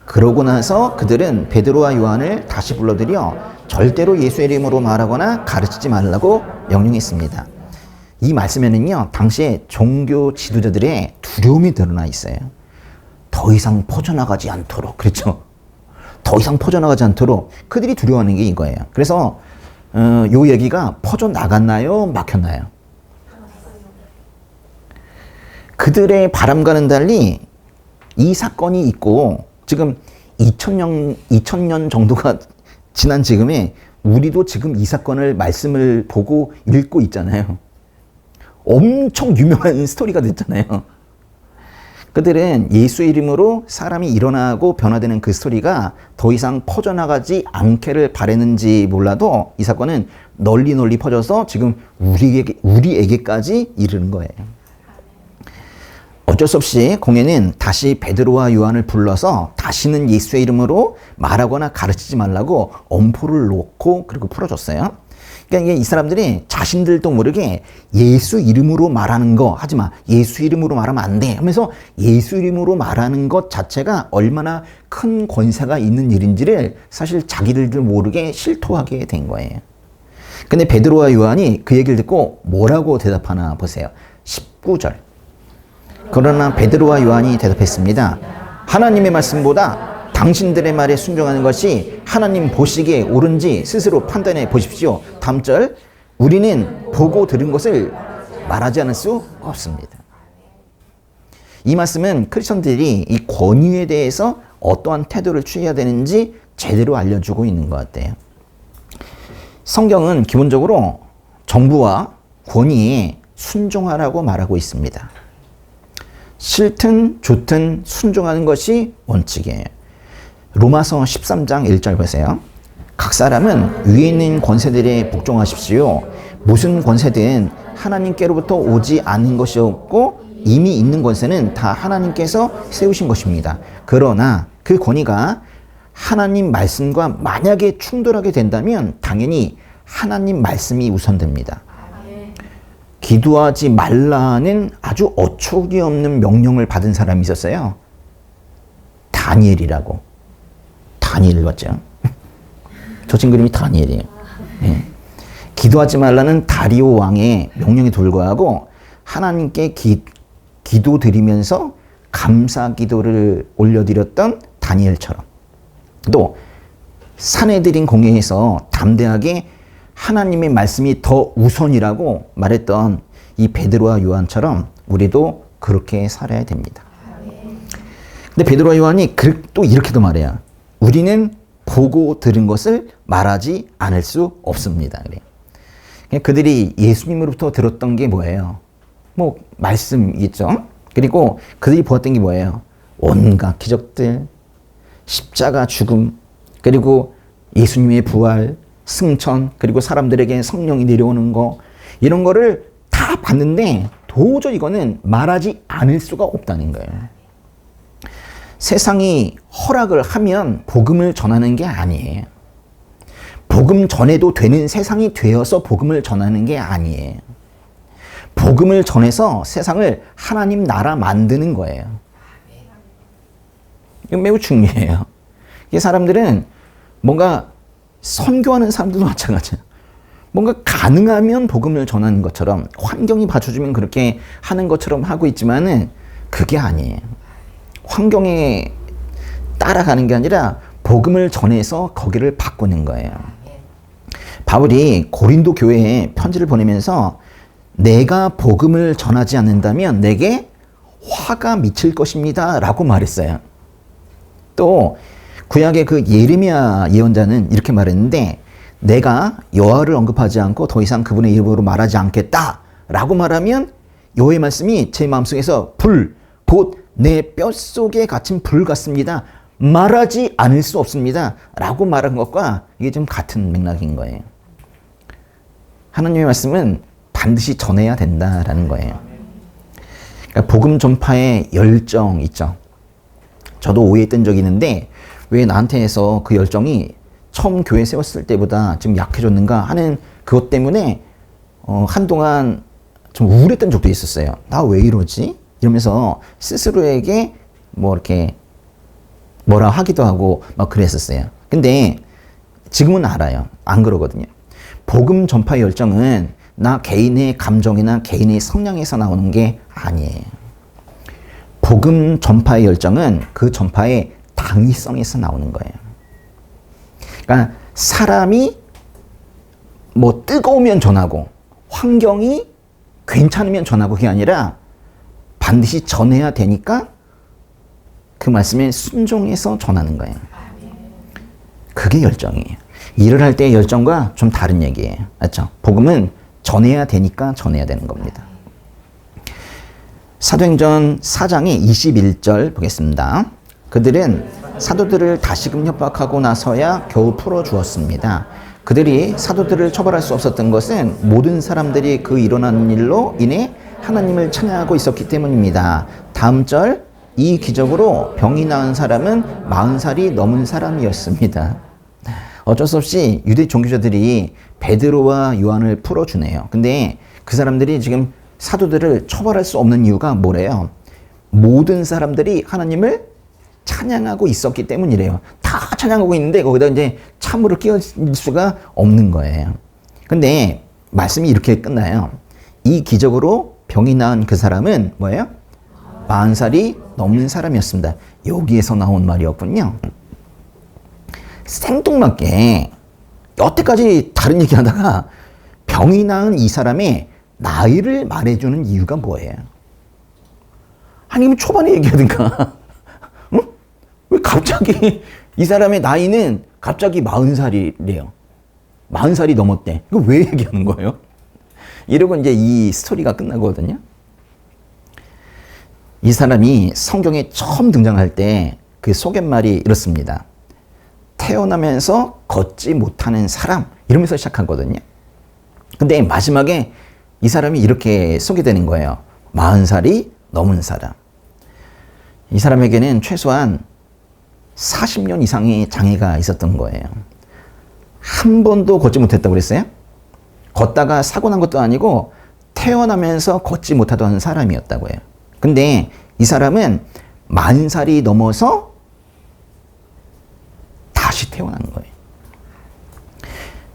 그러고 나서 그들은 베드로와 요한을 다시 불러들여 절대로 예수 이름으로 말하거나 가르치지 말라고 명령했습니다. 이 말씀에는요, 당시에 종교 지도자들의 두려움이 드러나 있어요. 더 이상 퍼져나가지 않도록, 그렇죠? 더 이상 퍼져나가지 않도록 그들이 두려워하는 게 이거예요. 그래서 요 얘기가 퍼져나갔나요? 막혔나요? 그들의 바람과는 달리 이 사건이 있고 지금 2000년 정도가 지난 지금에 우리도 지금 이 사건을 말씀을 보고 읽고 있잖아요. 엄청 유명한 스토리가 됐잖아요. 그들은 예수 이름으로 사람이 일어나고 변화되는 그 스토리가 더 이상 퍼져나가지 않기를 바랬는지 몰라도 이 사건은 널리 퍼져서 지금 우리에게까지 이르는 거예요. 어쩔 수 없이 공회는 다시 베드로와 요한을 불러서 다시는 예수의 이름으로 말하거나 가르치지 말라고 엄포를 놓고 그리고 풀어줬어요. 그러니까 이 사람들이 자신들도 모르게 예수 이름으로 말하는 거 하지 마. 예수 이름으로 말하면 안 돼. 하면서 예수 이름으로 말하는 것 자체가 얼마나 큰 권세가 있는 일인지를 사실 자기들도 모르게 실토하게 된 거예요. 근데 베드로와 요한이 그 얘기를 듣고 뭐라고 대답하나 보세요. 19절. 그러나 베드로와 요한이 대답했습니다. 하나님의 말씀보다 당신들의 말에 순종하는 것이 하나님 보시기에 옳은지 스스로 판단해 보십시오. 다음 절. 우리는 보고 들은 것을 말하지 않을 수 없습니다. 이 말씀은 크리스천들이 이 권위에 대해서 어떠한 태도를 취해야 되는지 제대로 알려주고 있는 것 같아요. 성경은 기본적으로 정부와 권위에 순종하라고 말하고 있습니다. 싫든 좋든 순종하는 것이 원칙이에요. 로마서 13장 1절 보세요. 각 사람은 위에 있는 권세들에 복종하십시오. 무슨 권세든 하나님께로부터 오지 않은 것이 없고 이미 있는 권세는 다 하나님께서 세우신 것입니다. 그러나 그 권위가 하나님 말씀과 만약에 충돌하게 된다면 당연히 하나님 말씀이 우선됩니다. 기도하지 말라는 아주 어처구니 없는 명령을 받은 사람이 있었어요. 다니엘이라고. 다니엘 맞죠? 저 친구 이름이 다니엘이에요. 네. 기도하지 말라는 다리오 왕의 명령에 불구하고 하나님께 기도드리면서 감사 기도를 올려드렸던 다니엘처럼, 또 산에 드린 공회에서 담대하게 하나님의 말씀이 더 우선이라고 말했던 이 베드로와 요한처럼 우리도 그렇게 살아야 됩니다. 근데 베드로와 요한이 또 이렇게도 말해요. 우리는 보고 들은 것을 말하지 않을 수 없습니다. 그래요. 그들이 예수님으로부터 들었던 게 뭐예요? 뭐 말씀이겠죠. 그리고 그들이 보았던 게 뭐예요? 온갖 기적들, 십자가 죽음, 그리고 예수님의 부활, 승천, 그리고 사람들에게 성령이 내려오는 거, 이런 거를 다 봤는데 도저히 이거는 말하지 않을 수가 없다는 거예요. 세상이 허락을 하면 복음을 전하는 게 아니에요. 복음 전해도 되는 세상이 되어서 복음을 전하는 게 아니에요. 복음을 전해서 세상을 하나님 나라 만드는 거예요. 이건 매우 중요해요. 이 사람들은 뭔가 선교하는 사람들도 마찬가지예요. 뭔가 가능하면 복음을 전하는 것처럼, 환경이 받쳐주면 그렇게 하는 것처럼 하고 있지만은 그게 아니에요. 환경에 따라가는 게 아니라 복음을 전해서 거기를 바꾸는 거예요. 바울이 고린도 교회에 편지를 보내면서 내가 복음을 전하지 않는다면 내게 화가 미칠 것입니다 라고 말했어요. 또 구약의 그 예레미야 예언자는 이렇게 말했는데, 내가 여호와를 언급하지 않고 더 이상 그분의 이름으로 말하지 않겠다 라고 말하면 여호와의 말씀이 제 마음속에서 불, 곧 내 뼛속에 갇힌 불 같습니다. 말하지 않을 수 없습니다 라고 말한 것과 이게 좀 같은 맥락인 거예요. 하나님의 말씀은 반드시 전해야 된다라는 거예요. 그러니까 복음 전파의 열정 있죠. 저도 오해했던 적이 있는데 왜 나한테 해서 그 열정이 처음 교회 세웠을 때보다 좀 약해졌는가 하는 그것 때문에 한동안 좀 우울했던 적도 있었어요. 나 왜 이러지? 이러면서 스스로에게 뭐 이렇게 뭐라 하기도 하고 막 그랬었어요. 근데 지금은 알아요. 안 그러거든요. 복음 전파의 열정은 나 개인의 감정이나 개인의 성향에서 나오는 게 아니에요. 복음 전파의 열정은 그 전파의 당위성에서 나오는 거예요. 그러니까 사람이 뭐 뜨거우면 전하고 환경이 괜찮으면 전하고 그게 아니라 반드시 전해야 되니까 그 말씀에 순종해서 전하는 거예요. 그게 열정이에요. 일을 할 때의 열정과 좀 다른 얘기예요. 맞죠? 복음은 전해야 되니까 전해야 되는 겁니다. 사도행전 4장의 21절 보겠습니다. 그들은 사도들을 다시금 협박하고 나서야 겨우 풀어주었습니다. 그들이 사도들을 처벌할 수 없었던 것은 모든 사람들이 그 일어난 일로 인해 하나님을 찬양하고 있었기 때문입니다. 다음 절, 이 기적으로 병이 나은 사람은 40살이 넘은 사람이었습니다. 어쩔 수 없이 유대 종교자들이 베드로와 요한을 풀어주네요. 근데 그 사람들이 지금 사도들을 처벌할 수 없는 이유가 뭐래요? 모든 사람들이 하나님을 찬양하고 있었기 때문이래요. 다 찬양하고 있는데 거기다 이제 참으로 끼어질 수가 없는 거예요. 근데 말씀이 이렇게 끝나요. 이 기적으로 병이 나은 그 사람은 뭐예요? 40살이 넘는 사람이었습니다. 여기에서 나온 말이었군요. 생뚱맞게 여태까지 다른 얘기 하다가 병이 나은 이 사람의 나이를 말해주는 이유가 뭐예요? 아니면 초반에 얘기하든가 응? 왜 갑자기 이 사람의 나이는 갑자기 40살이래요. 40살이 넘었대. 이거 왜 얘기하는 거예요? 이러고 이제 이 스토리가 끝나거든요. 이 사람이 성경에 처음 등장할 때 그 소개말이 이렇습니다. 태어나면서 걷지 못하는 사람, 이러면서 시작하거든요. 근데 마지막에 이 사람이 이렇게 소개되는 거예요. 40살이 넘은 사람. 이 사람에게는 최소한 40년 이상의 장애가 있었던 거예요. 한 번도 걷지 못했다고 그랬어요? 걷다가 사고 난 것도 아니고 태어나면서 걷지 못하던 사람이었다고 해요. 근데 이 사람은 40살이 넘어서 다시 태어난 거예요.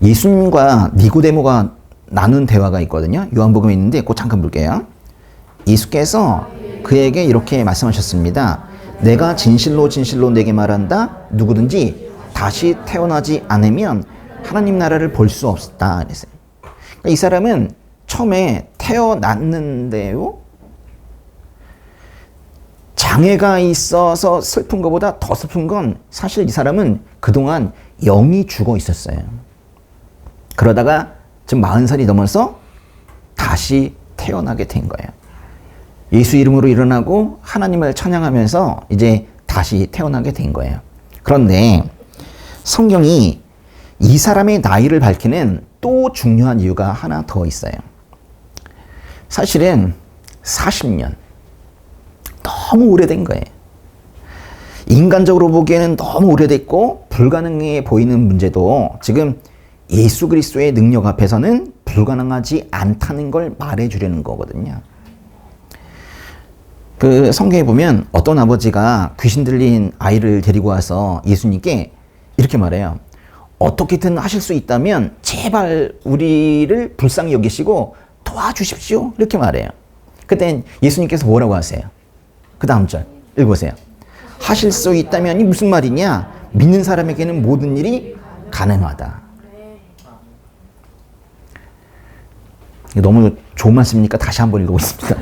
예수님과 니고데모가 나눈 대화가 있거든요. 요한복음에 있는데 꼭 잠깐 볼게요. 예수께서 그에게 이렇게 말씀하셨습니다. 내가 진실로 진실로 내게 말한다. 누구든지 다시 태어나지 않으면 하나님 나라를 볼 수 없다. 그랬어요. 그러니까 이 사람은 처음에 태어났는데요. 장애가 있어서 슬픈 것보다 더 슬픈 건 사실 이 사람은 그동안 영이 죽어 있었어요. 그러다가 지금 40살이 넘어서 다시 태어나게 된 거예요. 예수 이름으로 일어나고 하나님을 찬양하면서 이제 다시 태어나게 된 거예요. 그런데 성경이 이 사람의 나이를 밝히는 또 중요한 이유가 하나 더 있어요. 사실은 40년. 너무 오래된 거예요. 인간적으로 보기에는 너무 오래됐고 불가능해 보이는 문제도 지금 예수 그리스도의 능력 앞에서는 불가능하지 않다는 걸 말해주려는 거거든요. 그 성경에 보면 어떤 아버지가 귀신 들린 아이를 데리고 와서 예수님께 이렇게 말해요. 어떻게든 하실 수 있다면 제발 우리를 불쌍히 여기시고 도와주십시오. 이렇게 말해요. 그때 예수님께서 뭐라고 하세요? 그 다음 절 읽어보세요. 하실 수 있다면이 무슨 말이냐? 믿는 사람에게는 모든 일이 가능하다. 너무 좋은 말씀이니까 다시 한번 읽어보겠습니다.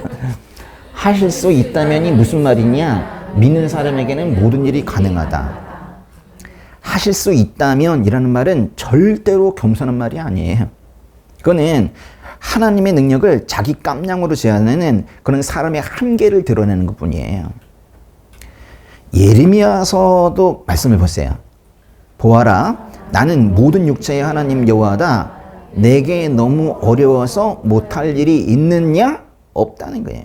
하실 수 있다면이 무슨 말이냐? 믿는 사람에게는 모든 일이 가능하다. 하실 수 있다면 이라는 말은 절대로 겸손한 말이 아니에요. 그거는 하나님의 능력을 자기 깜냥으로 제한하는 그런 사람의 한계를 드러내는 것 뿐이에요. 예레미야서도 말씀해 보세요. 보아라, 나는 모든 육체의 하나님 여호와다. 내게 너무 어려워서 못할 일이 있느냐? 없다는 거예요.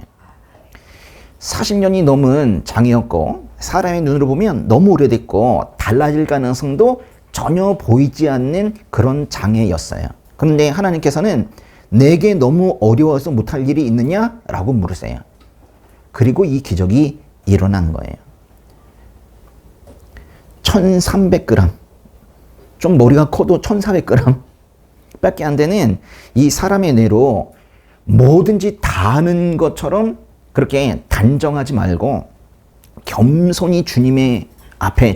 40년이 넘은 장애였고 사람의 눈으로 보면 너무 오래됐고 달라질 가능성도 전혀 보이지 않는 그런 장애였어요. 그런데 하나님께서는 내게 너무 어려워서 못할 일이 있느냐? 라고 물으세요. 그리고 이 기적이 일어난 거예요. 1300g. 좀 머리가 커도 1400g 밖에 안 되는 이 사람의 뇌로 뭐든지 다 아는 것처럼 그렇게 단정하지 말고 겸손히 주님 앞에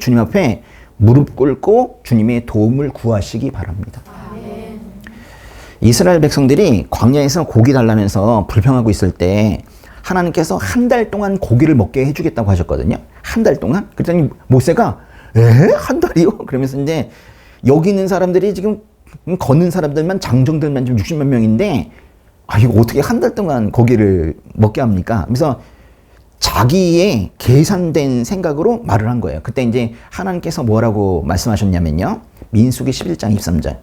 무릎 꿇고 주님의 도움을 구하시기 바랍니다. 이스라엘 백성들이 광야에서 고기 달라면서 불평하고 있을 때 하나님께서 한 달 동안 고기를 먹게 해주겠다고 하셨거든요. 한 달 동안? 그랬더니 모세가 한 달이요? 그러면서 이제 여기 있는 사람들이 지금 걷는 사람들만 장정들만 좀 60만 명인데 이거 어떻게 한 달 동안 고기를 먹게 합니까? 그래서 자기의 계산된 생각으로 말을 한 거예요. 그때 이제 하나님께서 뭐라고 말씀하셨냐면요. 민수기 11장 23절.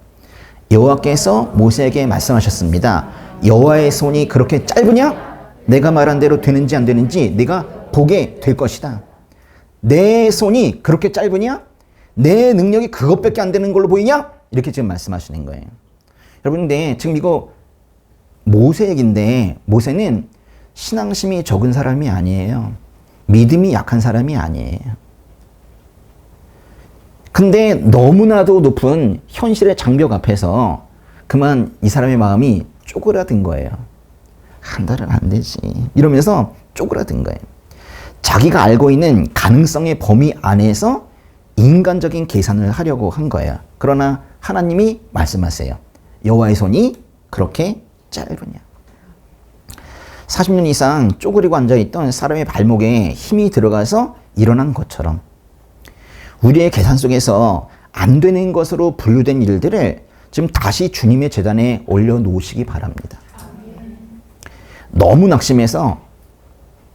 여호와께서 모세에게 말씀하셨습니다. 여호와의 손이 그렇게 짧으냐? 내가 말한 대로 되는지 안 되는지 네가 보게 될 것이다. 내 손이 그렇게 짧으냐? 내 능력이 그것밖에 안 되는 걸로 보이냐? 이렇게 지금 말씀하시는 거예요. 여러분, 근데 지금 이거 모세 얘기인데 모세는 신앙심이 적은 사람이 아니에요. 믿음이 약한 사람이 아니에요. 근데 너무나도 높은 현실의 장벽 앞에서 그만 이 사람의 마음이 쪼그라든 거예요. 한 달은 안 되지. 이러면서 쪼그라든 거예요. 자기가 알고 있는 가능성의 범위 안에서 인간적인 계산을 하려고 한 거예요. 그러나 하나님이 말씀하세요. 여호와의 손이 그렇게 짧으냐. 40년 이상 쪼그리고 앉아있던 사람의 발목에 힘이 들어가서 일어난 것처럼 우리의 계산 속에서 안 되는 것으로 분류된 일들을 지금 다시 주님의 제단에 올려놓으시기 바랍니다. 너무 낙심해서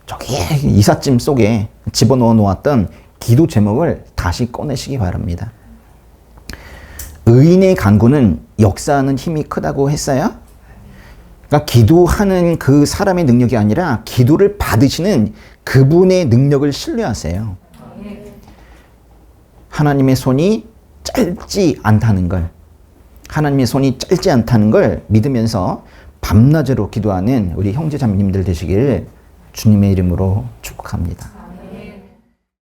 저기 이삿짐 속에 집어넣어 놓았던 기도 제목을 다시 꺼내시기 바랍니다. 의인의 간구는 역사하는 힘이 크다고 했어요? 그러니까 기도하는 그 사람의 능력이 아니라 기도를 받으시는 그분의 능력을 신뢰하세요. 하나님의 손이 짧지 않다는 걸, 하나님의 손이 짧지 않다는 걸 믿으면서 밤낮으로 기도하는 우리 형제 자매님들 되시길 주님의 이름으로 축복합니다.